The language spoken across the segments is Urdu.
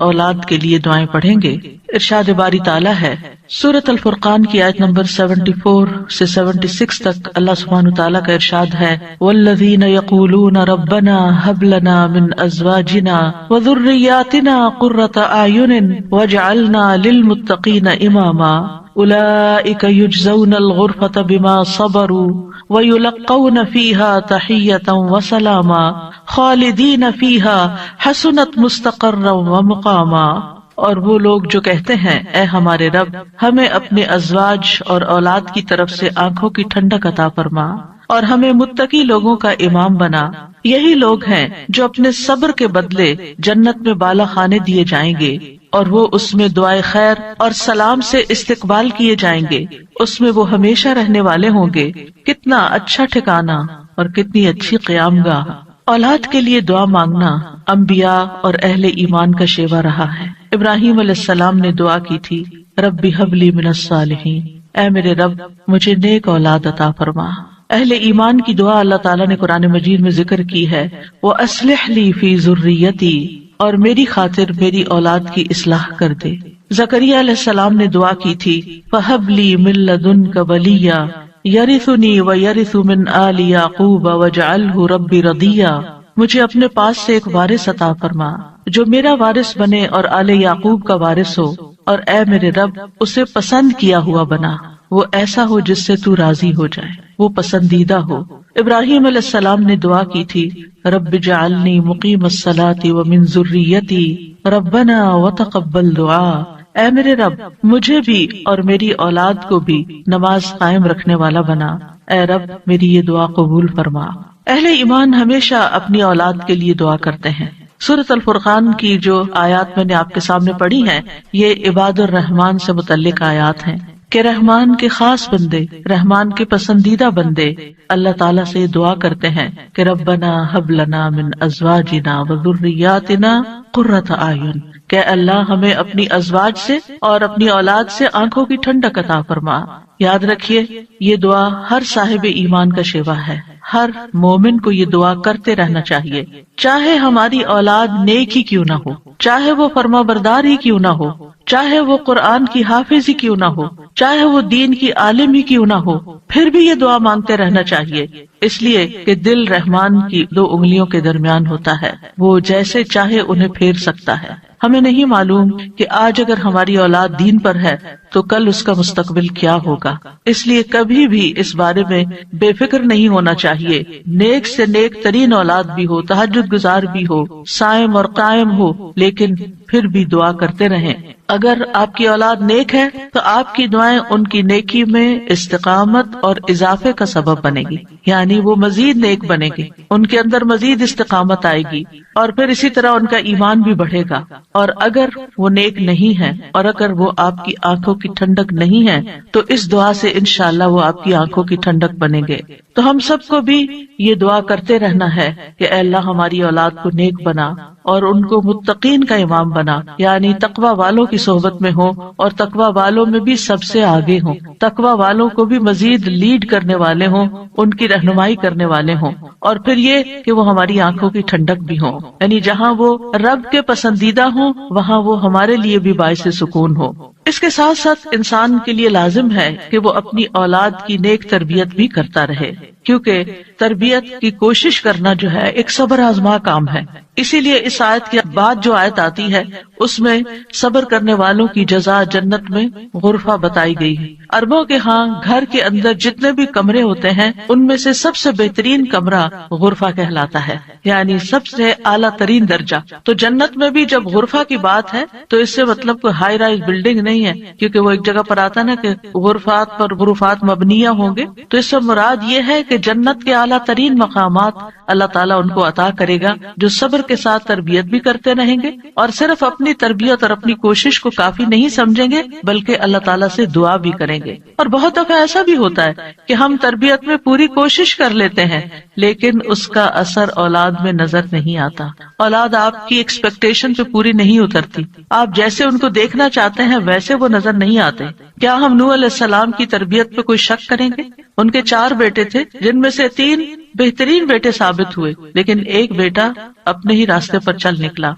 اولاد کے لیے دعائیں پڑھیں گے۔ ارشاد باری تعالیٰ ہے سورۃ الفرقان کی آیت نمبر 74 سے 76 تک، اللہ سبحانہ تعالیٰ کا ارشاد ہے والذین یقولون ربنا ھب لنا من ازواجنا وذریاتنا قرۃ اعین واجعلنا للمتقین اماما اولئک یجزون الغرفۃ بما صبروا وَيُلَقَّوْنَ فِيهَا تَحِيَّةً وَسَلَامًا خَالِدِينَ فِيهَا حَسُنَتْ مُسْتَقَرًّا وَمُقَامًا۔ اور وہ لوگ جو کہتے ہیں اے ہمارے رب ہمیں اپنے ازواج اور اولاد کی طرف سے آنکھوں کی ٹھنڈک عطا فرما اور ہمیں متقی لوگوں کا امام بنا، یہی لوگ ہیں جو اپنے صبر کے بدلے جنت میں بالا خانے دیے جائیں گے اور وہ اس میں دعائے خیر اور سلام سے استقبال کیے جائیں گے، اس میں وہ ہمیشہ رہنے والے ہوں گے۔ کتنا اچھا ٹھکانہ اور کتنی اچھی قیام گاہ۔ اولاد کے لیے دعا مانگنا انبیاء اور اہل ایمان کا شیوا رہا ہے۔ ابراہیم علیہ السلام نے دعا کی تھی رب ھب لی من الصالحین، اے میرے رب مجھے نیک اولاد عطا فرما۔ اہل ایمان کی دعا اللہ تعالیٰ نے قرآن مجید میں ذکر کی ہے وَأَصْلِحْ لِي فِي ذُرِّيَّتِي، اور میری خاطر میری اولاد کی اصلاح کر دے۔ زکریا علیہ السلام نے دعا کی تھی فَهَبْ لِي مِن لَّدُنكَ وَلِيًّا يَرِثُنِي وَيَرِثُ مِنْ آلِ يَعْقُوبَ وَاجْعَلْهُ رَبِّ رَضِيًّا، مجھے اپنے پاس سے ایک وارث عطا فرما جو میرا وارث بنے اور آل یعقوب کا وارث ہو، اور اے میرے رب اسے پسند کیا ہوا بنا، وہ ایسا ہو جس سے تو راضی ہو جائے، وہ پسندیدہ ہو۔ ابراہیم علیہ السلام نے دعا کی تھی رب اجعلنی مقیم الصلاۃ ومن ذریتی ربنا وتقبل دعا، اے میرے رب مجھے بھی اور میری اولاد کو بھی نماز قائم رکھنے والا بنا، اے رب میری یہ دعا قبول فرما۔ اہل ایمان ہمیشہ اپنی اولاد کے لیے دعا کرتے ہیں۔ سورۃ الفرقان کی جو آیات میں نے آپ کے سامنے پڑھی ہیں یہ عباد الرحمن سے متعلق آیات ہیں کہ رحمان کے خاص بندے، رحمان کے پسندیدہ بندے اللہ تعالیٰ سے دعا کرتے ہیں کہ ربنا ھب لنا من ازواجنا وذریاتنا قرۃ اعین، کہ اللہ ہمیں اپنی ازواج سے اور اپنی اولاد سے آنکھوں کی ٹھنڈک عطا فرما۔ یاد رکھیے یہ دعا ہر صاحب ایمان کا شیوا ہے، ہر مومن کو یہ دعا کرتے رہنا چاہیے، چاہے ہماری اولاد نیک ہی کیوں نہ ہو، چاہے وہ فرما بردار ہی کیوں نہ ہو، چاہے وہ قرآن کی حافظ ہی کیوں نہ ہو، چاہے وہ دین کی عالم ہی کیوں نہ ہو، پھر بھی یہ دعا مانگتے رہنا چاہیے، اس لیے کہ دل رحمان کی دو انگلیوں کے درمیان ہوتا ہے، وہ جیسے چاہے انہیں پھیر سکتا ہے۔ ہمیں نہیں معلوم کہ آج اگر ہماری اولاد دین پر ہے تو کل اس کا مستقبل کیا ہوگا، اس لیے کبھی بھی اس بارے میں بے فکر نہیں ہونا چاہیے۔ نیک سے نیک ترین اولاد بھی ہو، تہجد گزار بھی ہو، صائم اور قائم ہو، لیکن پھر بھی دعا کرتے رہیں۔ اگر آپ کی اولاد نیک ہے تو آپ کی دعائیں ان کی نیکی میں استقامت اور اضافے کا سبب بنے گی، یعنی وہ مزید نیک بنے گی، ان کے اندر مزید استقامت آئے گی، اور پھر اسی طرح ان کا ایمان بھی بڑھے گا۔ اور اگر وہ نیک نہیں ہے اور اگر وہ آپ کی آنکھوں کی ٹھنڈک نہیں ہے تو اس دعا سے انشاءاللہ وہ آپ کی آنکھوں کی ٹھنڈک بنیں گے۔ تو ہم سب کو بھی یہ دعا کرتے رہنا ہے کہ اے اللہ ہماری اولاد کو نیک بنا اور ان کو متقین کا امام بنا، یعنی تقوی والوں کی صحبت میں ہوں اور تقوی والوں میں بھی سب سے آگے ہوں، تقوی والوں کو بھی مزید لیڈ کرنے والے ہوں، ان کی رہنمائی کرنے والے ہوں، اور پھر یہ کہ وہ ہماری آنکھوں کی ٹھنڈک بھی ہوں، یعنی جہاں وہ رب کے پسندیدہ ہوں وہاں وہ ہمارے لیے بھی باعث سکون ہو۔ اس کے ساتھ ساتھ انسان کے لیے لازم ہے کہ وہ اپنی اولاد کی نیک تربیت بھی کرتا رہے، کیونکہ تربیت کی کوشش کرنا جو ہے ایک صبر آزما کام ہے۔ اسی لیے اس آیت کے بعد جو آیت آتی ہے اس میں صبر کرنے والوں کی جزا جنت میں غرفہ بتائی گئی ہے۔ عربوں کے ہاں گھر کے اندر جتنے بھی کمرے ہوتے ہیں ان میں سے سب سے بہترین کمرہ غرفہ کہلاتا ہے، یعنی سب سے اعلیٰ ترین درجہ۔ تو جنت میں بھی جب غرفہ کی بات ہے تو اس سے مطلب کوئی ہائی رائز بلڈنگ نہیں ہے، کیونکہ وہ ایک جگہ پر آتا نا کہ غرفات پر غرفات مبنیہ ہوں گے، تو اس سے مراد یہ ہے کہ جنت کے اعلیٰ ترین مقامات اللہ تعالیٰ ان کو عطا کرے گا جو صبر کے ساتھ تربیت بھی کرتے رہیں گے اور صرف اپنی تربیت اور اپنی کوشش کو کافی نہیں سمجھیں گے بلکہ اللہ تعالیٰ سے دعا بھی کریں گے۔ اور بہت دفعہ ایسا بھی ہوتا ہے کہ ہم تربیت میں پوری کوشش کر لیتے ہیں لیکن اس کا اثر اولاد میں نظر نہیں آتا، اولاد آپ کی ایکسپیکٹیشن پہ پوری نہیں اترتی، آپ جیسے ان کو دیکھنا چاہتے ہیں ویسے وہ نظر نہیں آتے۔ کیا ہم نوح علیہ السلام کی تربیت پہ کوئی شک کریں گے؟ ان کے 4 بیٹے تھے جن میں سے 3 بہترین بیٹے ثابت ہوئے، لیکن ایک بیٹا اپنے ہی راستے پر چل نکلا.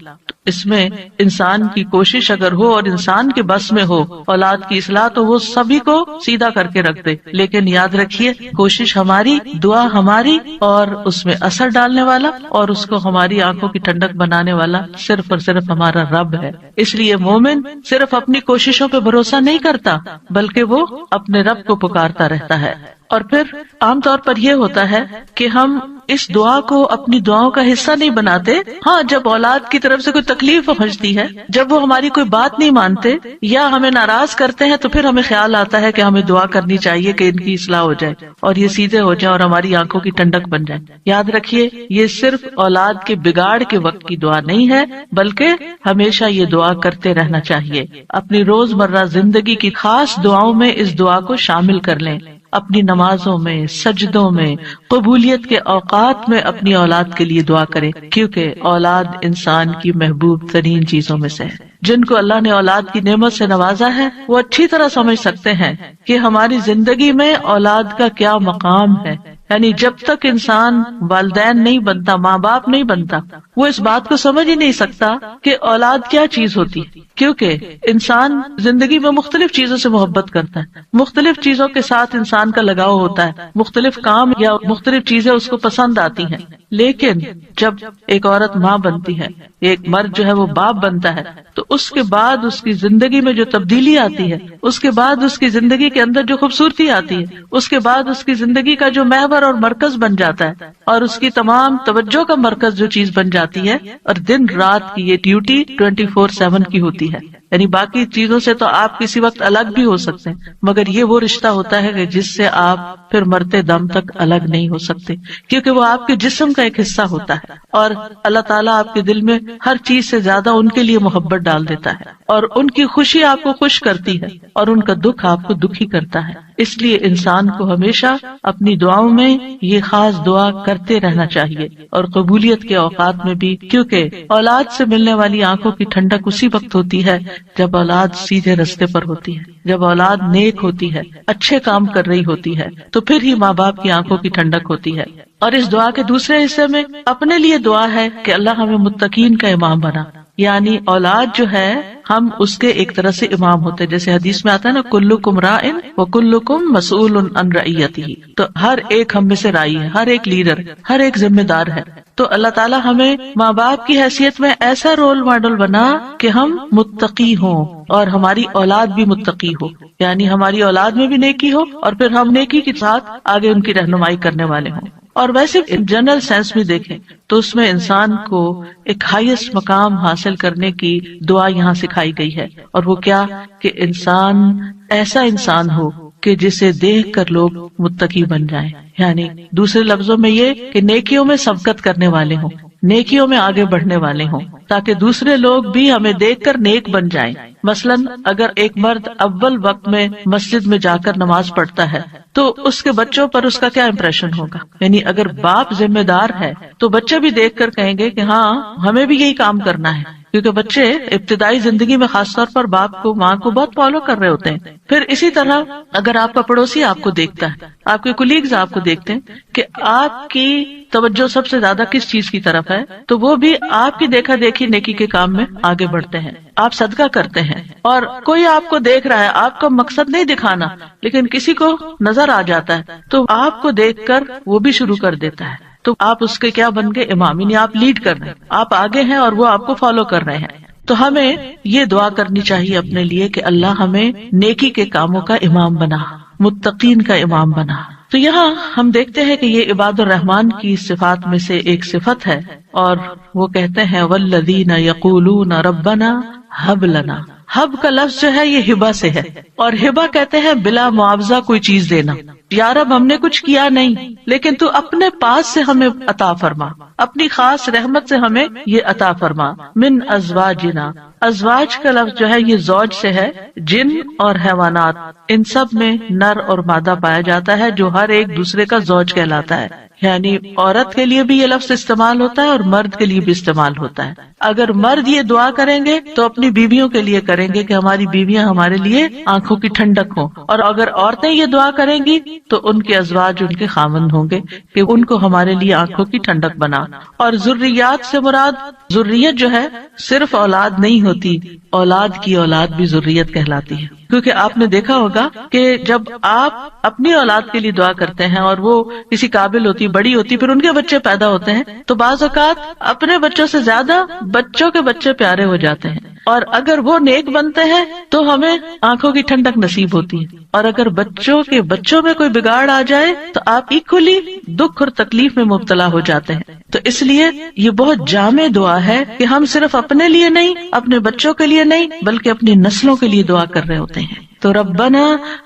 اس میں انسان کی کوشش اگر ہو اور انسان کے بس میں ہو اولاد کی اصلاح تو وہ سبھی کو سیدھا کر کے رکھ دے. لیکن یاد رکھیے کوشش ہماری، دعا ہماری، اور اس میں اثر ڈالنے والا اور اس کو ہماری آنکھوں کی ٹھنڈک بنانے والا صرف اور صرف ہمارا رب ہے. اس لیے مومن صرف اپنی کوششوں پہ بھروسہ نہیں کرتا بلکہ وہ اپنے رب کو پکارتا رہتا ہے. اور پھر عام طور پر یہ ہوتا ہے کہ ہم اس دعا کو اپنی دعاؤں کا حصہ نہیں بناتے. ہاں، جب اولاد کی طرف سے کوئی تکلیف پہنچتی ہے، جب وہ ہماری کوئی بات نہیں مانتے یا ہمیں ناراض کرتے ہیں، تو پھر ہمیں خیال آتا ہے کہ ہمیں دعا کرنی چاہیے کہ ان کی اصلاح ہو جائے اور یہ سیدھے ہو جائیں اور ہماری آنکھوں کی ٹھنڈک بن جائے. یاد رکھیے یہ صرف اولاد کے بگاڑ کے وقت کی دعا نہیں ہے بلکہ ہمیشہ یہ دعا کرتے رہنا چاہیے. اپنی روزمرہ زندگی کی خاص دعاؤں میں اس دعا کو شامل کر لیں. اپنی نمازوں میں، سجدوں میں، قبولیت کے اوقات میں اپنی اولاد کے لیے دعا کریں، کیونکہ اولاد انسان کی محبوب ترین چیزوں میں سے ہے. جن کو اللہ نے اولاد کی نعمت سے نوازا ہے وہ اچھی طرح سمجھ سکتے ہیں کہ ہماری زندگی میں اولاد کا کیا مقام ہے. یعنی جب تک انسان والدین نہیں بنتا، ماں باپ نہیں بنتا، وہ اس بات کو سمجھ ہی نہیں سکتا کہ اولاد کیا چیز ہوتی ہے. کیونکہ انسان زندگی میں مختلف چیزوں سے محبت کرتا ہے، مختلف چیزوں کے ساتھ انسان کا لگاؤ ہوتا ہے، مختلف کام یا مختلف چیزیں اس کو پسند آتی ہیں. لیکن جب ایک عورت ماں بنتی ہے، ایک مرد جو ہے وہ باپ بنتا ہے، تو اس کے بعد اس کی زندگی میں جو تبدیلی آتی ہے، اس کے بعد اس کی زندگی کے اندر جو خوبصورتی آتی ہے، اس کے بعد اس کی زندگی کا جو محور اور مرکز بن جاتا ہے اور اس کی تمام توجہ کا مرکز جو چیز بن جاتی ہے، اور دن رات کی یہ ڈیوٹی 24/7 کی ہوتی ہے. یعنی باقی چیزوں سے تو آپ کسی وقت الگ بھی ہو سکتے ہیں، مگر یہ وہ رشتہ ہوتا ہے کہ جس سے آپ پھر مرتے دم تک الگ نہیں ہو سکتے، کیونکہ وہ آپ کے جسم کا ایک حصہ ہوتا ہے. اور اللہ تعالیٰ آپ کے دل میں ہر چیز سے زیادہ ان کے لیے محبت ڈال دیتا ہے، اور ان کی خوشی آپ کو خوش کرتی ہے اور ان کا دکھ آپ کو دکھی کرتا ہے. اس لیے انسان کو ہمیشہ اپنی دعاؤں میں یہ خاص دعا کرتے رہنا چاہیے، اور قبولیت کے اوقات میں بھی، کیونکہ اولاد سے ملنے والی آنکھوں کی ٹھنڈک اسی وقت ہوتی ہے جب اولاد سیدھے رستے پر ہوتی ہے، جب اولاد نیک ہوتی ہے، اچھے کام کر رہی ہوتی ہے، تو پھر ہی ماں باپ کی آنکھوں کی ٹھنڈک ہوتی ہے. اور اس دعا کے دوسرے حصے میں اپنے لیے دعا ہے کہ اللہ ہمیں متقین کا امام بنا. یعنی اولاد جو ہے ہم اس کے ایک طرح سے امام ہوتے ہیں، جیسے حدیث میں آتا ہے نا، کلکم راعٍ وکلکم مسئول عن رعیتہ. تو ہر ایک ہم میں سے راعی ہے، ہر ایک لیڈر، ہر ایک ذمہ دار ہے. تو اللہ تعالیٰ ہمیں ماں باپ کی حیثیت میں ایسا رول ماڈل بنا کہ ہم متقی ہوں اور ہماری اولاد بھی متقی ہو. یعنی ہماری اولاد میں بھی نیکی ہو اور پھر ہم نیکی کے ساتھ آگے ان کی رہنمائی کرنے والے ہوں. اور ویسے جنرل سینس میں دیکھیں تو اس میں انسان کو ایک ہائیسٹ مقام حاصل کرنے کی دعا یہاں سکھائی گئی ہے، اور وہ کیا کہ انسان ایسا انسان ہو کہ جسے دیکھ کر لوگ متقی بن جائیں. یعنی دوسرے لفظوں میں یہ کہ نیکیوں میں سبقت کرنے والے ہوں، نیکیوں میں آگے بڑھنے والے ہوں، تاکہ دوسرے لوگ بھی ہمیں دیکھ کر نیک بن جائیں. مثلاً اگر ایک مرد اول وقت میں مسجد میں جا کر نماز پڑھتا ہے تو اس کے بچوں پر اس کا کیا امپریشن ہوگا. یعنی اگر باپ ذمہ دار ہے تو بچے بھی دیکھ کر کہیں گے کہ ہاں ہمیں بھی یہی کام کرنا ہے، کیونکہ بچے ابتدائی زندگی میں خاص طور پر باپ کو، ماں کو بہت فالو کر رہے ہوتے ہیں. پھر اسی طرح اگر آپ کا پڑوسی آپ کو دیکھتا ہے، آپ کے کولیگز آپ کو دیکھتے ہیں کہ آپ کی توجہ سب سے زیادہ کس چیز کی طرف ہے، تو وہ بھی آپ کی دیکھا دیکھی نیکی کے کام میں آگے بڑھتے ہیں. آپ صدقہ کرتے ہیں اور کوئی آپ کو دیکھ رہا ہے، آپ کا مقصد نہیں دکھانا، لیکن کسی کو نظر آ جاتا ہے تو آپ کو دیکھ کر وہ بھی شروع کر دیتا ہے. تو آپ اس کے کیا بن گئے؟ امام. یعنی آپ لیڈ کر رہے ہیں، آپ آگے ہیں اور وہ آپ کو فالو کر رہے ہیں. تو ہمیں یہ دعا کرنی چاہیے اپنے لیے کہ اللہ ہمیں نیکی کے کاموں کا امام بنا، متقین کا امام بنا. تو یہاں ہم دیکھتے ہیں کہ یہ عباد الرحمن کی صفات میں سے ایک صفت ہے، اور وہ کہتے ہیں والذین یقولون ربنا ہب لنا. ہب کا لفظ جو ہے یہ ہبہ سے ہے، اور ہبہ کہتے ہیں بلا معاوضہ کوئی چیز دینا. یا رب ہم نے کچھ کیا نہیں، لیکن تو اپنے پاس سے ہمیں عطا فرما، اپنی خاص رحمت سے ہمیں یہ عطا فرما. من ازواجنا، ازواج کا لفظ جو ہے یہ زوج سے ہے. جن اور حیوانات ان سب میں نر اور مادہ پایا جاتا ہے جو ہر ایک دوسرے کا زوج کہلاتا ہے. یعنی عورت کے لیے بھی یہ لفظ استعمال ہوتا ہے اور مرد کے لیے بھی استعمال ہوتا ہے. اگر مرد یہ دعا کریں گے تو اپنی بیویوں کے لیے کریں گے کہ ہماری بیویاں ہمارے لیے آنکھوں کی ٹھنڈک ہوں، اور اگر عورتیں یہ دعا کریں گی تو ان کے ازواج ان کے خاوند ہوں گے کہ ان کو ہمارے لیے آنکھوں کی ٹھنڈک بنا. اور ذریات سے مراد ذریت جو ہے صرف اولاد نہیں ہوتی، اولاد کی اولاد بھی ذریت کہلاتی ہے. کیونکہ آپ نے دیکھا ہوگا کہ جب آپ اپنی اولاد کے لیے دعا کرتے ہیں اور وہ کسی قابل ہوتی، بڑی ہوتی، پھر ان کے بچے پیدا ہوتے ہیں تو بعض اوقات اپنے بچوں سے زیادہ بچوں کے بچے پیارے ہو جاتے ہیں، اور اگر وہ نیک بنتے ہیں تو ہمیں آنکھوں کی ٹھنڈک نصیب ہوتی ہے، اور اگر بچوں کے بچوں میں کوئی بگاڑ آ جائے تو آپ ایکولی دکھ اور تکلیف میں مبتلا ہو جاتے ہیں. تو اس لیے یہ بہت جامع دعا ہے کہ ہم صرف اپنے لیے نہیں، اپنے بچوں کے لیے نہیں، بلکہ اپنی نسلوں کے لیے دعا کر رہے ہوتے ہیں. تو ربنا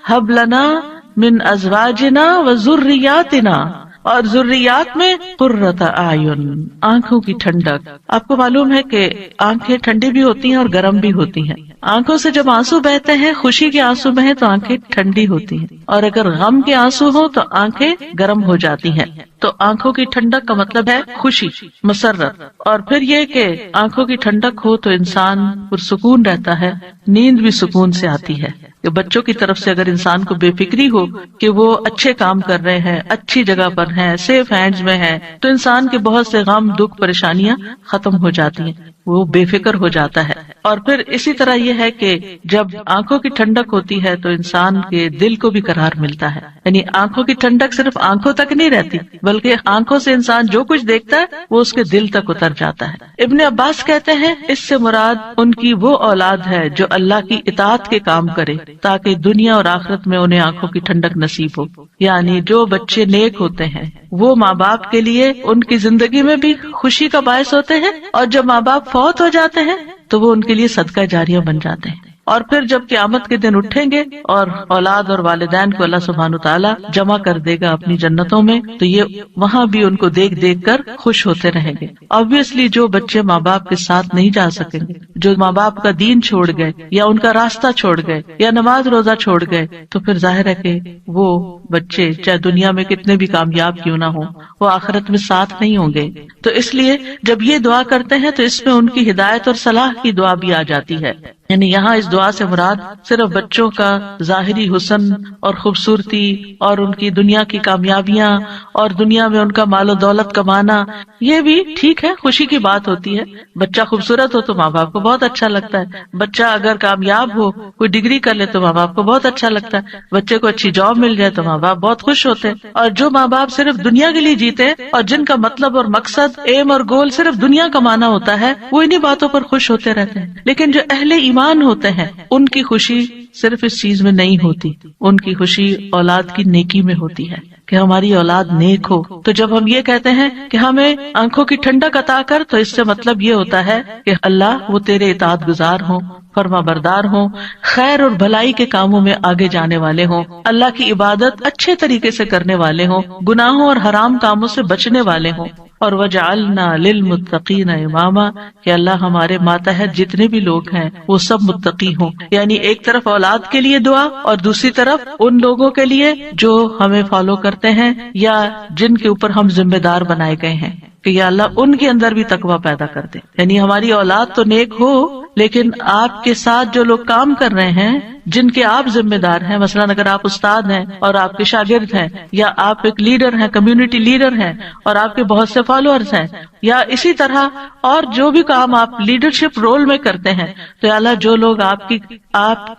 ہب لنا من ازواجنا و ذریاتنا، اور ذریات میں قرۃ اعین، آنکھوں کی ٹھنڈک. آپ کو معلوم ہے کہ آنکھیں ٹھنڈی بھی ہوتی ہیں اور گرم بھی ہوتی ہیں. آنکھوں سے جب آنسو بہتے ہیں، خوشی کے آنسو بہیں تو آنکھیں ٹھنڈی ہوتی ہیں، اور اگر غم کے آنسو ہوں تو آنکھیں گرم ہو جاتی ہیں. تو آنکھوں کی ٹھنڈک کا مطلب ہے خوشی، مسرت. اور پھر یہ کہ آنکھوں کی ٹھنڈک ہو تو انسان پرسکون رہتا ہے، نیند بھی سکون سے آتی ہے. کہ بچوں کی طرف سے اگر انسان کو بے فکری ہو کہ وہ اچھے کام کر رہے ہیں، اچھی جگہ پر ہیں، سیف ہینڈز میں ہیں، تو انسان کے بہت سے غم، دکھ، پریشانیاں ختم ہو جاتی ہیں، وہ بے فکر ہو جاتا ہے. اور پھر اسی طرح یہ ہے کہ جب آنکھوں کی ٹھنڈک ہوتی ہے تو انسان کے دل کو بھی قرار ملتا ہے. یعنی آنکھوں کی ٹھنڈک صرف آنکھوں تک نہیں رہتی، بلکہ آنکھوں سے انسان جو کچھ دیکھتا ہے وہ اس کے دل تک اتر جاتا ہے. ابن عباس کہتے ہیں اس سے مراد ان کی وہ اولاد ہے جو اللہ کی اطاعت کے کام کرے تاکہ دنیا اور آخرت میں انہیں آنکھوں کی ٹھنڈک نصیب ہو. یعنی جو بچے نیک ہوتے ہیں وہ ماں باپ کے لیے ان کی زندگی میں بھی خوشی کا باعث ہوتے ہیں، اور جب ماں باپ فوت ہو جاتے ہیں تو وہ ان کے لیے صدقہ جاریہ بن جاتے ہیں. اور پھر جب قیامت کے دن اٹھیں گے اور اولاد اور والدین کو اللہ سبحانہ وتعالی جمع کر دے گا اپنی جنتوں میں، تو یہ وہاں بھی ان کو دیکھ دیکھ کر خوش ہوتے رہیں گے. obviously جو بچے ماں باپ کے ساتھ نہیں جا سکیں گے، جو ماں باپ کا دین چھوڑ گئے یا ان کا راستہ چھوڑ گئے یا نماز روزہ چھوڑ گئے، تو پھر ظاہر ہے کہ وہ بچے چاہے دنیا میں کتنے بھی کامیاب کیوں نہ ہوں، وہ آخرت میں ساتھ نہیں ہوں گے. تو اس لیے جب یہ دعا کرتے ہیں تو اس میں ان کی ہدایت اور صلاح کی دعا بھی آ جاتی ہے. یعنی یہاں اس دعا سے مراد صرف بچوں کا ظاہری حسن اور خوبصورتی اور ان کی دنیا کی کامیابیاں اور دنیا میں ان کا مال و دولت کمانا، یہ بھی ٹھیک ہے، خوشی کی بات ہوتی ہے. بچہ خوبصورت ہو تو ماں باپ کو بہت اچھا لگتا ہے، بچہ اگر کامیاب ہو، کوئی ڈگری کر لے تو ماں باپ کو بہت اچھا لگتا ہے، بچے کو اچھی جاب مل جائے تو ماں باپ بہت خوش ہوتے ہیں. اور جو ماں باپ صرف دنیا کے لیے جیتے اور جن کا مطلب اور مقصد، ایم اور گول صرف دنیا کمانا ہوتا ہے، وہ انہی باتوں پر خوش ہوتے رہتے ہیں. لیکن جو اہل ایمان ہوتے ہیں ان کی خوشی صرف اس چیز میں نہیں ہوتی، ان کی خوشی اولاد کی نیکی میں ہوتی ہے کہ ہماری اولاد نیک ہو. تو جب ہم یہ کہتے ہیں کہ ہمیں آنکھوں کی ٹھنڈک عطا کر، تو اس سے مطلب یہ ہوتا ہے کہ اللہ وہ تیرے اطاعت گزار ہوں، فرما بردار ہوں، خیر اور بھلائی کے کاموں میں آگے جانے والے ہوں، اللہ کی عبادت اچھے طریقے سے کرنے والے ہوں، گناہوں اور حرام کاموں سے بچنے والے ہوں. اور وجعلنا للمتقین اماما، کہ اللہ ہمارے ماتحت جتنے بھی لوگ ہیں وہ سب متقی ہوں. یعنی ایک طرف اولاد کے لیے دعا اور دوسری طرف ان لوگوں کے لیے جو ہمیں فالو کرتے ہیں یا جن کے اوپر ہم ذمہ دار بنائے گئے ہیں کہ یا اللہ ان کے اندر بھی تقوی پیدا کر دے. یعنی ہماری اولاد تو نیک ہو، لیکن آپ کے ساتھ جو لوگ کام کر رہے ہیں، جن کے آپ ذمہ دار ہیں، مثلا اگر آپ استاد ہیں اور آپ کے شاگرد ہیں، یا آپ ایک لیڈر ہیں، کمیونٹی لیڈر ہیں اور آپ کے بہت سے فالوورز ہیں، یا اسی طرح اور جو بھی کام آپ لیڈرشپ رول میں کرتے ہیں، تو اللہ جو لوگ آپ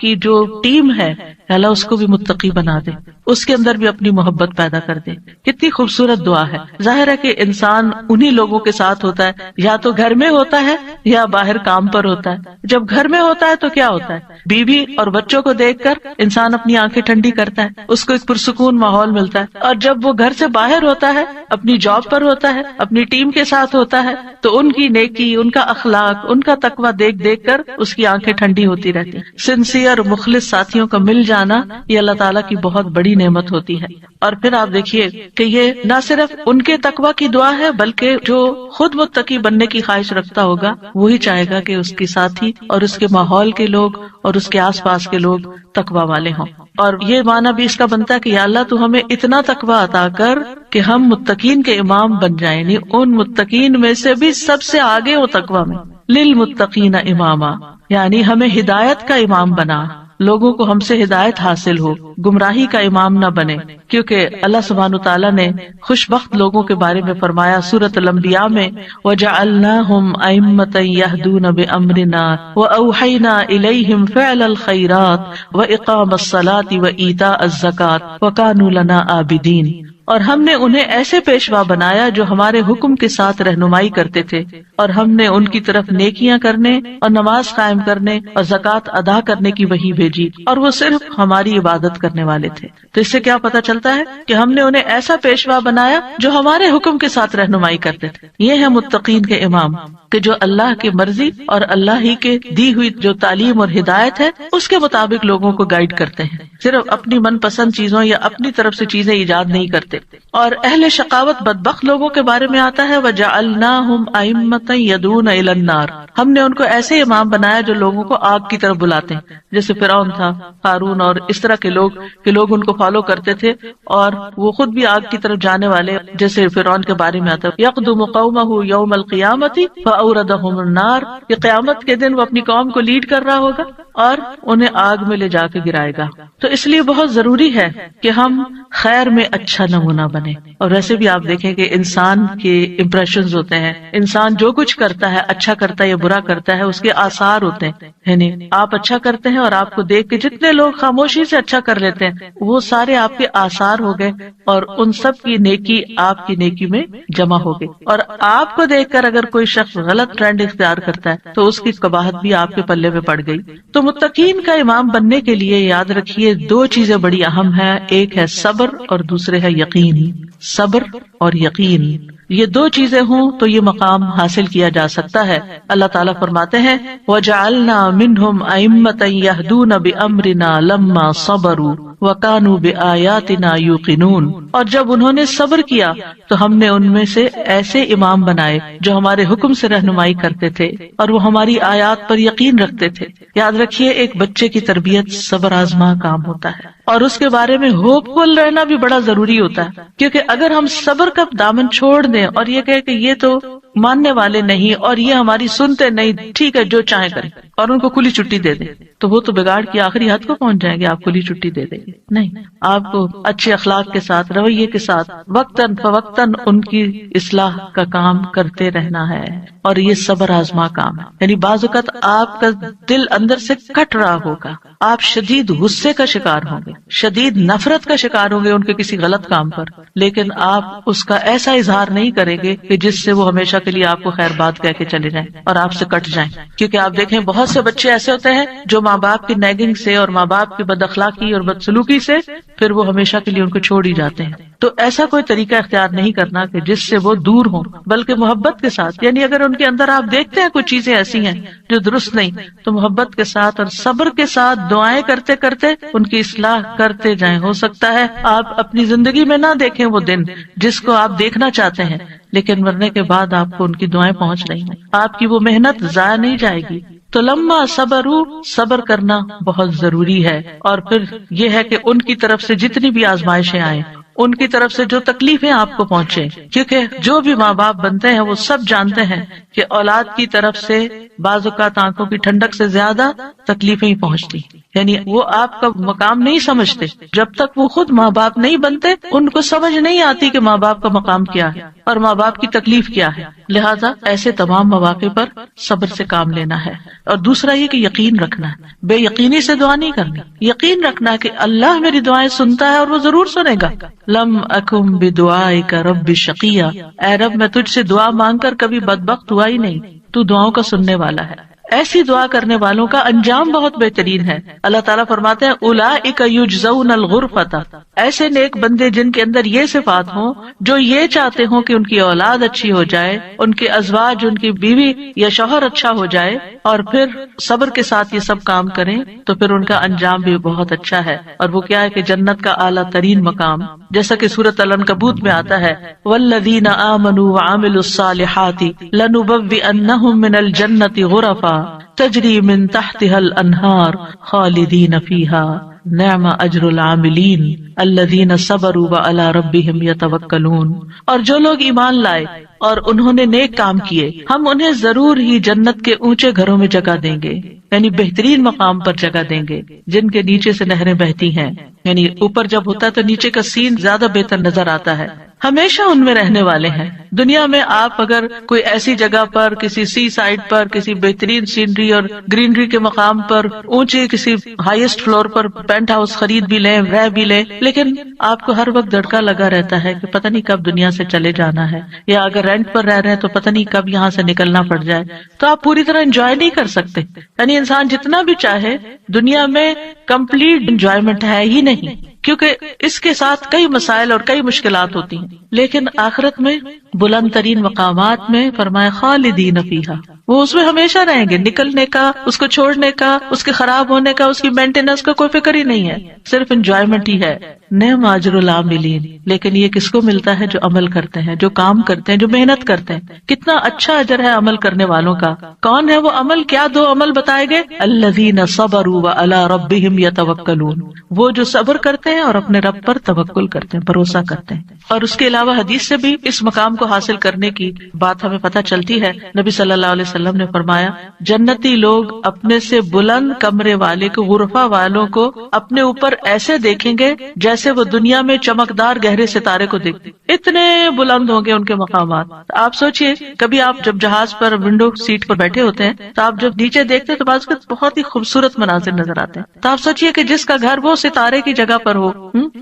کی جو ٹیم ہے، اللہ اس کو بھی متقی بنا دے، اس کے اندر بھی اپنی محبت پیدا کر دے. کتنی خوبصورت دعا ہے. ظاہر ہے کہ انسان انہی لوگوں کے ساتھ ہوتا ہے، یا تو گھر میں ہوتا ہے یا باہر کام پر ہوتا ہے. جب گھر میں ہوتا ہے تو کیا ہوتا ہے، بیوی اور بچوں کو دیکھ کر انسان اپنی آنکھیں ٹھنڈی کرتا ہے، اس کو ایک پرسکون ماحول ملتا ہے. اور جب وہ گھر سے باہر ہوتا ہے، اپنی جاب پر ہوتا ہے، اپنی ٹیم کے ساتھ ہوتا ہے، تو ان کی نیکی، ان کا اخلاق، ان کا تقویٰ دیکھ دیکھ کر اس کی آنکھیں ٹھنڈی ہوتی رہتی. سنسیئر مخلص ساتھیوں کا مل جانا یہ اللہ تعالیٰ کی بہت بڑی نعمت ہوتی ہے. اور پھر آپ دیکھیے کہ یہ نہ صرف ان کے تقویٰ کی دعا ہے، بلکہ جو خود متقی بننے کی خواہش رکھتا ہوگا وہی چاہے گا کہ اس کے ساتھی اور اس کے ماحول کے لوگ اور اس کے آس پاس کے لوگ تقویٰ والے ہوں. اور یہ معنی بھی اس کا بنتا ہے کہ یا اللہ تو ہمیں اتنا تقوی عطا کر کہ ہم متقین کے امام بن جائیں، یعنی ان متقین میں سے بھی سب سے آگے ہو تقوی میں. للمتقین اماما، یعنی ہمیں ہدایت کا امام بنا، لوگوں کو ہم سے ہدایت حاصل ہو، گمراہی کا امام نہ بنے. کیونکہ اللہ سبحانہ وتعالیٰ نے خوش بخت لوگوں کے بارے میں فرمایا سورۃ الانبیاء میں، وَجَعَلْنَاهُمْ أَئِمَّةً يَهْدُونَ بِأَمْرِنَا وَأَوْحَيْنَا إِلَيْهِمْ فِعْلَ الْخَيْرَاتِ وَإِقَامَ الصَّلَاةِ وَإِيتَاءَ الزَّكَاةِ وَكَانُوا لَنَا عَابِدِينَ. اور ہم نے انہیں ایسے پیشوا بنایا جو ہمارے حکم کے ساتھ رہنمائی کرتے تھے، اور ہم نے ان کی طرف نیکیاں کرنے اور نماز قائم کرنے اور زکوٰۃ ادا کرنے کی وحی بھیجی، اور وہ صرف ہماری عبادت کرنے والے تھے. تو اس سے کیا پتہ چلتا ہے کہ ہم نے انہیں ایسا پیشوا بنایا جو ہمارے حکم کے ساتھ رہنمائی کرتے تھے. یہ ہے متقین کے امام کہ جو اللہ کی مرضی اور اللہ ہی کے دی ہوئی جو تعلیم اور ہدایت ہے اس کے مطابق لوگوں کو گائیڈ کرتے ہیں، صرف اپنی من پسند چیزوں یا اپنی طرف سے چیزیں ایجاد نہیں کرتے. اور اہل شقاوت بدبخت لوگوں کے بارے میں آتا ہے وَجَعَلْنَاهُمْ أَئِمَّةً يَدْعُونَ إِلَى النَّارِ، ہم نے ان کو ایسے امام بنایا جو لوگوں کو آگ کی طرف بلاتے ہیں، جیسے فرعون تھا، قارون اور اس طرح کے لوگ کہ لوگ ان کو فالو کرتے تھے اور وہ خود بھی آگ کی طرف جانے والے. جیسے فرعون کے بارے میں آتا ہے يَقْدُمُ قَوْمَهُ يَوْمَ الْقِيَامَةِ فَأَوْرَدَهُمُ النَّارِ، کہ قیامت کے دن وہ اپنی قوم کو لیڈ کر رہا ہوگا اور انہیں آگ میں لے جا کے گرائے گا. تو اس لیے بہت ضروری ہے کہ ہم خیر میں اچھا نمونہ بنے. اور ویسے بھی آپ دیکھیں کہ انسان کے امپریشنز ہوتے ہیں، انسان جو کچھ کرتا ہے اچھا کرتا ہے یا برا کرتا ہے اس کے آثار ہوتے ہیں. یعنی آپ اچھا کرتے ہیں اور آپ کو دیکھ کے جتنے لوگ خاموشی سے اچھا کر لیتے ہیں وہ سارے آپ کے آثار ہو گئے، اور ان سب کی نیکی آپ کی نیکی میں جمع ہو گئی. اور آپ کو دیکھ کر اگر کوئی شخص غلط ٹرینڈ اختیار کرتا ہے تو اس کی قباحت بھی آپ کے پلے میں پڑ گئی. تو متقین کا امام بننے کے لیے یاد رکھیے دو چیزیں بڑی اہم ہیں، ایک ہے صبر اور دوسرے ہے یقین. صبر اور یقین، یہ دو چیزیں ہوں تو یہ مقام حاصل کیا جا سکتا ہے. اللہ تعالیٰ فرماتے ہیں وَجَعَلْنَا مِنْهُمْ أَئِمَّةً يَهْدُونَ بِأَمْرِنَا لَمَّا صَبَرُوا وَكَانُوا بِآيَاتِنَا يُوقِنُونَ. اور جب انہوں نے صبر کیا تو ہم نے ان میں سے ایسے امام بنائے جو ہمارے حکم سے رہنمائی کرتے تھے اور وہ ہماری آیات پر یقین رکھتے تھے. یاد رکھیے ایک بچے کی تربیت صبر آزما کام ہوتا ہے، اور اس کے بارے میں ہوپ فل رہنا بھی بڑا ضروری ہوتا ہے. کیونکہ اگر ہم صبر کا دامن چھوڑ دیں اور یہ کہے کہ یہ تو ماننے والے نہیں اور یہ ہماری سنتے نہیں، ٹھیک ہے جو چاہیں کریں، اور ان کو کھلی چھٹی دے دیں، تو وہ تو بگاڑ کی آخری حد کو پہنچ جائیں گے. آپ کھلی چھٹی دے دیں گے نہیں، آپ کو اچھے اخلاق کے ساتھ، رویے کے ساتھ وقتاً فوقتاً ان کی اصلاح کا کام کرتے رہنا ہے. اور یہ صبر آزما کام ہے. یعنی بعض اوقات آپ کا دل اندر سے کٹ رہا ہوگا، آپ شدید غصے کا شکار ہوں گے، شدید نفرت کا شکار ہوں گے ان کے کسی غلط کام پر، لیکن آپ اس کا ایسا اظہار نہیں کریں گے کہ جس سے وہ ہمیشہ کے لیے آپ کو خیر بات کہہ کے چلے جائیں اور آپ سے کٹ جائیں. کیونکہ آپ دیکھیں بہت سے بچے ایسے ہوتے ہیں جو ماں باپ کی نیگنگ سے اور ماں باپ کی بد اخلاقی اور بدسلوکی سے پھر وہ ہمیشہ کے لیے ان کو چھوڑ ہی جاتے ہیں. تو ایسا کوئی طریقہ اختیار نہیں کرنا کہ جس سے وہ دور ہوں، بلکہ محبت کے ساتھ. یعنی اگر ان کے اندر آپ دیکھتے ہیں کچھ چیزیں ایسی ہیں جو درست نہیں، تو محبت کے ساتھ اور صبر کے ساتھ دعائیں کرتے کرتے ان کی اصلاح کرتے جائیں. ہو سکتا ہے آپ اپنی زندگی میں نہ دیکھیں وہ دن جس کو آپ دیکھنا چاہتے ہیں، لیکن مرنے کے بعد آپ کو ان کی دعائیں پہنچ رہی ہیں، آپ کی وہ محنت ضائع نہیں جائے گی. تو لما صبروا، صبر کرنا بہت ضروری ہے. اور پھر یہ ہے کہ ان کی طرف سے جتنی بھی آزمائشیں آئیں، ان کی طرف سے جو تکلیفیں آپ کو پہنچے، کیونکہ جو بھی ماں باپ بنتے ہیں وہ سب جانتے ہیں کہ اولاد کی طرف سے بعض اوقات آنکھوں کی ٹھنڈک سے زیادہ تکلیفیں ہی پہنچتی. یعنی وہ آپ کا مقام نہیں سمجھتے جب تک وہ خود ماں باپ نہیں بنتے. ان کو سمجھ نہیں آتی کہ ماں باپ کا مقام کیا ہے اور ماں باپ کی تکلیف کیا ہے. لہٰذا ایسے تمام مواقع پر صبر سے کام لینا ہے. اور دوسرا یہ کہ یقین رکھنا ہے، بے یقینی سے دعا نہیں کرنی. یقین رکھنا ہے کہ اللہ میری دعائیں سنتا ہے اور وہ ضرور سنے گا. لم اکم بدعائک رب شقیہ، اے رب میں تجھ سے دعا مانگ کر کبھی بدبخت ہوا ہی نہیں، تو دعاؤں کا سننے والا ہے. ایسی دعا کرنے والوں کا انجام بہت بہترین ہے. اللہ تعالیٰ فرماتے ہیں اولئک یجزون الغرفۃ، ایسے نیک بندے جن کے اندر یہ صفات ہوں، جو یہ چاہتے ہوں کہ ان کی اولاد اچھی ہو جائے، ان کے ازواج، ان کی بیوی یا شوہر اچھا ہو جائے، اور پھر صبر کے ساتھ یہ سب کام کریں، تو پھر ان کا انجام بھی بہت اچھا ہے. اور وہ کیا ہے کہ جنت کا اعلیٰ ترین مقام، جیسا کہ سورۃ العنکبوت میں آتا ہے والذین آمنوا وعملوا الصالحات لنبوئنہم من الجنۃ غرفا تجری من تحتها الانہار خالدین فیہا نعم اجر العاملین الذین صبروا وعلی ربہم یتوکلون. اور جو لوگ ایمان لائے اور انہوں نے نیک کام کیے ہم انہیں ضرور ہی جنت کے اونچے گھروں میں جگہ دیں گے، یعنی بہترین مقام پر جگہ دیں گے جن کے نیچے سے نہریں بہتی ہیں. یعنی اوپر جب ہوتا ہے تو نیچے کا سین زیادہ بہتر نظر آتا ہے. ہمیشہ ان میں رہنے والے ہیں. دنیا میں آپ اگر کوئی ایسی جگہ پر کسی سی سائڈ پر کسی بہترین سینری اور گرینری کے مقام پر اونچے کسی ہائیسٹ فلور پر پینٹ ہاؤس خرید بھی لیں رہ بھی لیں، لیکن آپ کو ہر وقت دھڑکا لگا رہتا ہے کہ پتہ نہیں کب دنیا سے چلے جانا ہے، یا اگر رینٹ پر رہ رہے ہیں تو پتہ نہیں کب یہاں سے نکلنا پڑ جائے. تو آپ پوری طرح انجوائے نہیں کر سکتے. یعنی انسان جتنا بھی چاہے دنیا میں کمپلیٹ انجوائمنٹ ہے ہی نہیں، کیونکہ اس کے ساتھ کئی مسائل اور کئی مشکلات ہوتی ہیں. لیکن آخرت میں بلند ترین مقامات میں فرمایا خالدین فیہا، وہ اس میں ہمیشہ رہیں گے. نکلنے کا، اس کو چھوڑنے کا، اس کے خراب ہونے کا، اس کی مینٹیننس کا کوئی فکر ہی نہیں ہے، صرف انجوائمنٹ ہی ہے. نعم اجر العاملین، لیکن یہ کس کو ملتا ہے؟ جو عمل کرتے ہیں، جو کام کرتے ہیں، جو محنت کرتے ہیں. کتنا اچھا اجر ہے عمل کرنے والوں کا. کون ہے وہ عمل؟ کیا دو عمل بتائے گئے؟ الذین صبروا وعلی ربہم یتوکلون، وہ جو صبر کرتے ہیں اور اپنے رب پر توکل کرتے ہیں، بھروسہ کرتے ہیں. اور اس کے علاوہ حدیث سے بھی اس مقام کو حاصل کرنے کی بات ہمیں پتہ چلتی ہے. نبی صلی اللہ علیہ وسلم نے فرمایا جنتی لوگ اپنے سے بلند کمرے والے کو، غرفہ والوں کو اپنے اوپر ایسے دیکھیں گے جیسے وہ دنیا میں چمکدار گہرے ستارے کو دیکھتے. اتنے بلند ہوں گے ان کے مقامات. آپ سوچئے کبھی آپ جب جہاز پر ونڈو سیٹ پر بیٹھے ہوتے ہیں تو آپ جب نیچے دیکھتے ہیں تو بعض بہت ہی خوبصورت مناظر نظر آتے ہیں. تو آپ سوچئے کہ جس کا گھر وہ ستارے کی جگہ پر ہو،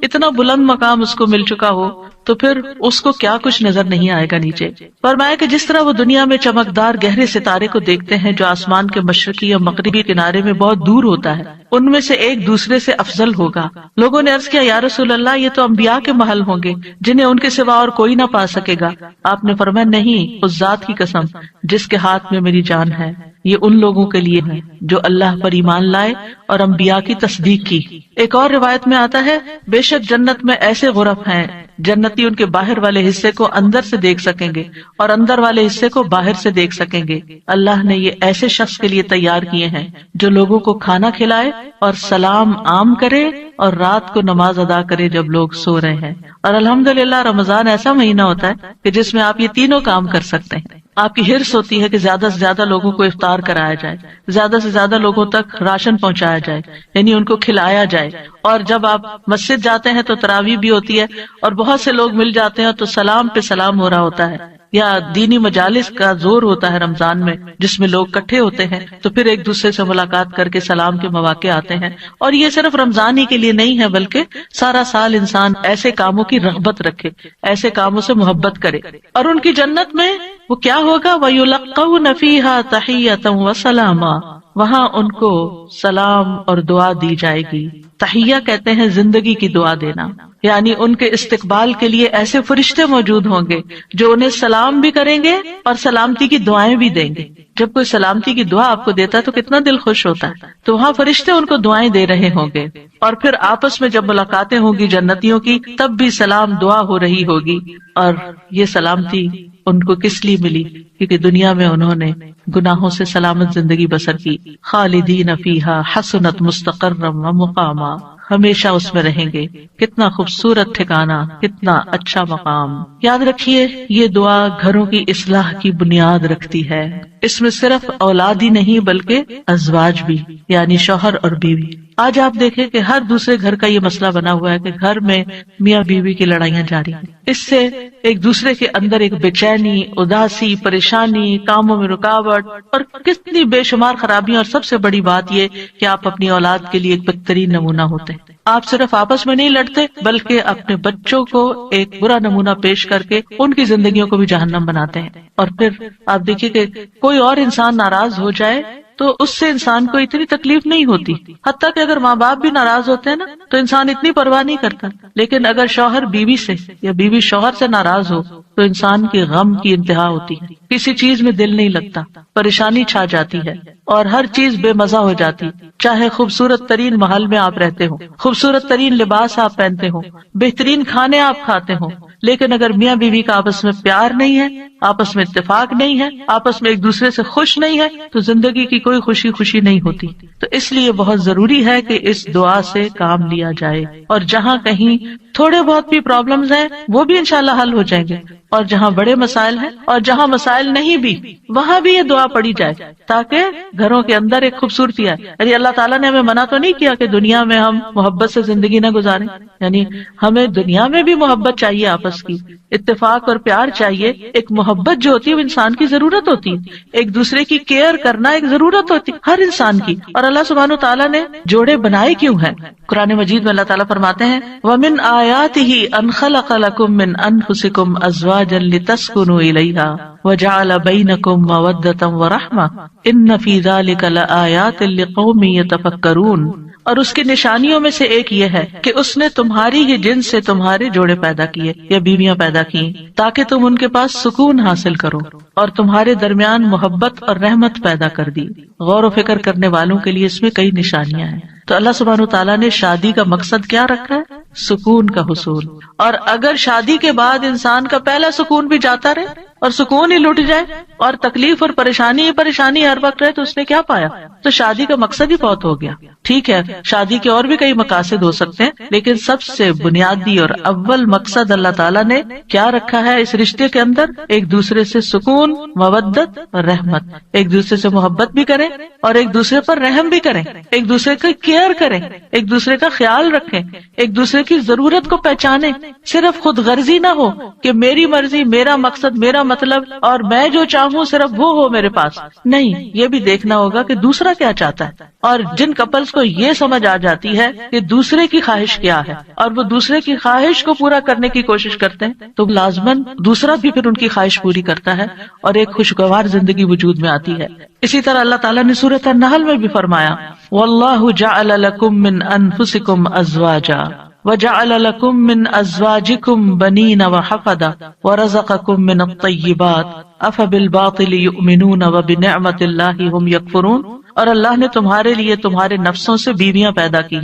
اتنا بلند مقام اس کو مل چکا ہو، تو پھر اس کو کیا کچھ نظر نہیں آئے گا نیچے. فرمایا کہ جس طرح وہ دنیا میں چمکدار گہرے ستارے کو دیکھتے ہیں جو آسمان کے مشرقی اور مغربی کنارے میں بہت دور ہوتا ہے، ان میں سے ایک دوسرے سے افضل ہوگا. لوگوں نے عرض کیا یا رسول اللہ یہ تو انبیاء کے محل ہوں گے جنہیں ان کے سوا اور کوئی نہ پا سکے گا. آپ نے فرمایا نہیں، اس ذات کی قسم جس کے ہاتھ میں میری جان ہے، یہ ان لوگوں کے لیے ہے جو اللہ پر ایمان لائے اور انبیاء کی تصدیق کی. ایک اور روایت میں آتا ہے بے شک جنت میں ایسے غرف ہیں جنتی ان کے باہر والے حصے کو اندر سے دیکھ سکیں گے اور اندر والے حصے کو باہر سے دیکھ سکیں گے. اللہ نے یہ ایسے شخص کے لیے تیار کیے ہیں جو لوگوں کو کھانا کھلائے اور سلام عام کرے اور رات کو نماز ادا کرے جب لوگ سو رہے ہیں. اور الحمدللہ رمضان ایسا مہینہ ہوتا ہے کہ جس میں آپ یہ تینوں کام کر سکتے ہیں. آپ کی ہرس ہوتی ہے کہ زیادہ سے زیادہ لوگوں کو افطار کرایا جائے، زیادہ سے زیادہ لوگوں تک راشن پہنچایا جائے، یعنی ان کو کھلایا جائے. اور جب آپ مسجد جاتے ہیں تو تراویح بھی ہوتی ہے اور بہت سے لوگ مل جاتے ہیں تو سلام پہ سلام ہو رہا ہوتا ہے. یا دینی مجالس کا زور ہوتا ہے رمضان میں جس میں لوگ اکٹھے ہوتے ہیں تو پھر ایک دوسرے سے ملاقات کر کے سلام کے مواقع آتے ہیں. اور یہ صرف رمضان ہی کے لیے نہیں ہے بلکہ سارا سال انسان ایسے کاموں کی رغبت رکھے، ایسے کاموں سے محبت کرے. اور ان کی جنت میں وہ کیا ہوگا؟ وَيُلَقَّوْنَ فِيهَا تَحِيَّةً وَسَلَامًا، وہاں ان کو سلام اور دعا دی جائے گی. تحیہ کہتے ہیں زندگی کی دعا دینا، یعنی ان کے استقبال کے لیے ایسے فرشتے موجود ہوں گے جو انہیں سلام بھی کریں گے اور سلامتی کی دعائیں بھی دیں گے. جب کوئی سلامتی کی دعا آپ کو دیتا ہے تو کتنا دل خوش ہوتا ہے. تو وہاں فرشتے ان کو دعائیں دے رہے ہوں گے. اور پھر آپس میں جب ملاقاتیں ہوں گی جنتیوں کی تب بھی سلام دعا ہو رہی ہوگی. اور یہ سلامتی ان کو کس لیے ملی؟ کیونکہ دنیا میں انہوں نے گناہوں سے سلامت زندگی بسر کی. خالدین فیہا حسنت مستقرا ومقاما، ہمیشہ اس میں رہیں گے. کتنا خوبصورت ٹھکانہ، کتنا اچھا مقام. یاد رکھیے یہ دعا گھروں کی اصلاح کی بنیاد رکھتی ہے. اس میں صرف اولاد ہی نہیں بلکہ ازواج بھی، یعنی شوہر اور بیوی. آج آپ دیکھیں کہ ہر دوسرے گھر کا یہ مسئلہ بنا ہوا ہے کہ گھر میں میاں بیوی کی لڑائیاں جاری ہیں. اس سے ایک دوسرے کے اندر ایک بے چینی، اداسی، پریشانی، کاموں میں رکاوٹ اور کتنی بے شمار خرابیاں. اور سب سے بڑی بات یہ کہ آپ اپنی اولاد کے لیے ایک بہترین نمونہ ہوتے ہیں. آپ صرف آپس میں نہیں لڑتے بلکہ اپنے بچوں کو ایک برا نمونہ پیش کر کے ان کی زندگیوں کو بھی جہنم بناتے ہیں. اور پھر آپ دیکھیے کہ کوئی اور انسان ناراض ہو جائے تو اس سے انسان کو اتنی تکلیف نہیں ہوتی. حتیٰ کہ اگر ماں باپ بھی ناراض ہوتے ہیں نا تو انسان اتنی پرواہ نہیں کرتا. لیکن اگر شوہر بیوی سے یا بیوی شوہر سے ناراض ہو تو انسان کے غم کی انتہا ہوتی ہے. کسی چیز میں دل نہیں لگتا، پریشانی چھا جاتی ہے اور ہر چیز بے مزہ ہو جاتی. چاہے خوبصورت ترین محل میں آپ رہتے ہو، خوبصورت ترین لباس آپ پہنتے ہو، بہترین کھانے آپ کھاتے ہو، لیکن اگر میاں بیوی کا آپس میں پیار نہیں ہے، آپس میں اتفاق نہیں ہے، آپس میں ایک دوسرے سے خوش نہیں ہے، تو زندگی کی کوئی خوشی نہیں ہوتی. تو اس لیے بہت ضروری ہے کہ اس دعا سے کام لیا جائے، اور جہاں کہیں تھوڑے بہت بھی پرابلمز ہیں وہ بھی انشاءاللہ حل ہو جائیں گے، اور جہاں بڑے مسائل ہیں اور جہاں مسائل نہیں بھی وہاں بھی یہ دعا پڑھی جائے تاکہ گھروں کے اندر ایک خوبصورتی آئے. یعنی اللہ تعالیٰ نے ہمیں منع تو نہیں کیا کہ دنیا میں ہم محبت سے زندگی نہ گزاریں، یعنی ہمیں دنیا میں بھی محبت چاہیے، آپس کی اتفاق اور پیار چاہیے. ایک محبت جو ہوتی ہے وہ انسان کی ضرورت ہوتی ہے، ایک دوسرے کی کیئر کرنا ایک ضرورت ہوتی ہے ہر انسان کی. اور اللہ سبحانہ وتعالیٰ نے جوڑے بنائے کیوں ہیں؟ قرآن مجید میں اللہ تعالیٰ فرماتے ہیں وَمِنْ آيَاتِهِ أَنْ خَلَقَ لَكُم مِّنْ أَنفُسِكُمْ أَزْوَاجًا لِتَسْكُنُوا إِلَيْهَا وَجَعَلَ بَيْنَكُم مَّوَدَّةً وَرَحْمَةً إِنَّ فِي ذَلِكَ لَآيَاتٍ لِقَوْمٍ يَتَفَكَّرُونَ. اور اس کی نشانیوں میں سے ایک یہ ہے کہ اس نے تمہاری ہی جنس سے تمہارے جوڑے پیدا کیے یا بیویاں پیدا کی تاکہ تم ان کے پاس سکون حاصل کرو، اور تمہارے درمیان محبت اور رحمت پیدا کر دی. غور و فکر کرنے والوں کے لیے اس میں کئی نشانیاں ہیں. تو اللہ سبحانہ وتعالیٰ نے شادی کا مقصد کیا رکھا ہے؟ سکون کا حصول. اور اگر شادی کے بعد انسان کا پہلا سکون بھی جاتا رہے اور سکون ہی لٹ جائے اور تکلیف اور پریشانی ہر وقت رہے تو اس نے کیا پایا؟ تو شادی کا مقصد ہی بہت ہو گیا. ٹھیک ہے، شادی کے اور بھی کئی مقاصد ہو سکتے ہیں، لیکن سب سے بنیادی اور اول مقصد اللہ تعالیٰ نے کیا رکھا ہے اس رشتے کے اندر؟ ایک دوسرے سے سکون، مودت اور رحمت. ایک دوسرے سے محبت بھی کریں اور ایک دوسرے پر رحم بھی کریں، ایک دوسرے کی کیئر کریں، ایک دوسرے کا خیال رکھیں، ایک دوسرے کی ضرورت کو پہچانیں. صرف خود غرضی نہ ہو کہ میری مرضی، میرا مقصد، میرا مطلب اور میں جو چاہوں صرف وہ ہو میرے پاس. نہیں، یہ بھی دیکھنا ہوگا کہ دوسرا کیا چاہتا ہے. اور جن کپلز کو یہ سمجھ آ جاتی ہے کہ دوسرے کی خواہش کیا ہے اور وہ دوسرے کی خواہش کو پورا کرنے کی کوشش کرتے ہیں تو لازماً دوسرا بھی پھر ان کی خواہش پوری کرتا ہے اور ایک خوشگوار زندگی وجود میں آتی ہے. اسی طرح اللہ تعالیٰ نے سورۃ النحل میں بھی فرمایا وَاللَّهُ جَعَلَ لَكُم مِّنْ أَنفُسِكُمْ أَزْوَاجًا وَجَعَلَ لَكُم مِّنْ أَزْوَاجِكُمْ بَنِينَ وَحَفَدَةً وَرَزَقَكُم مِّنَ الطَّيِّبَاتِ أَفَبِالْبَاطِلِ يُؤْمِنُونَ وَبِنِعْمَةِ اللَّهِ هُمْ يَكْفُرُونَ. اور اللہ نے تمہارے لیے تمہارے نفسوں سے بیویاں پیدا کی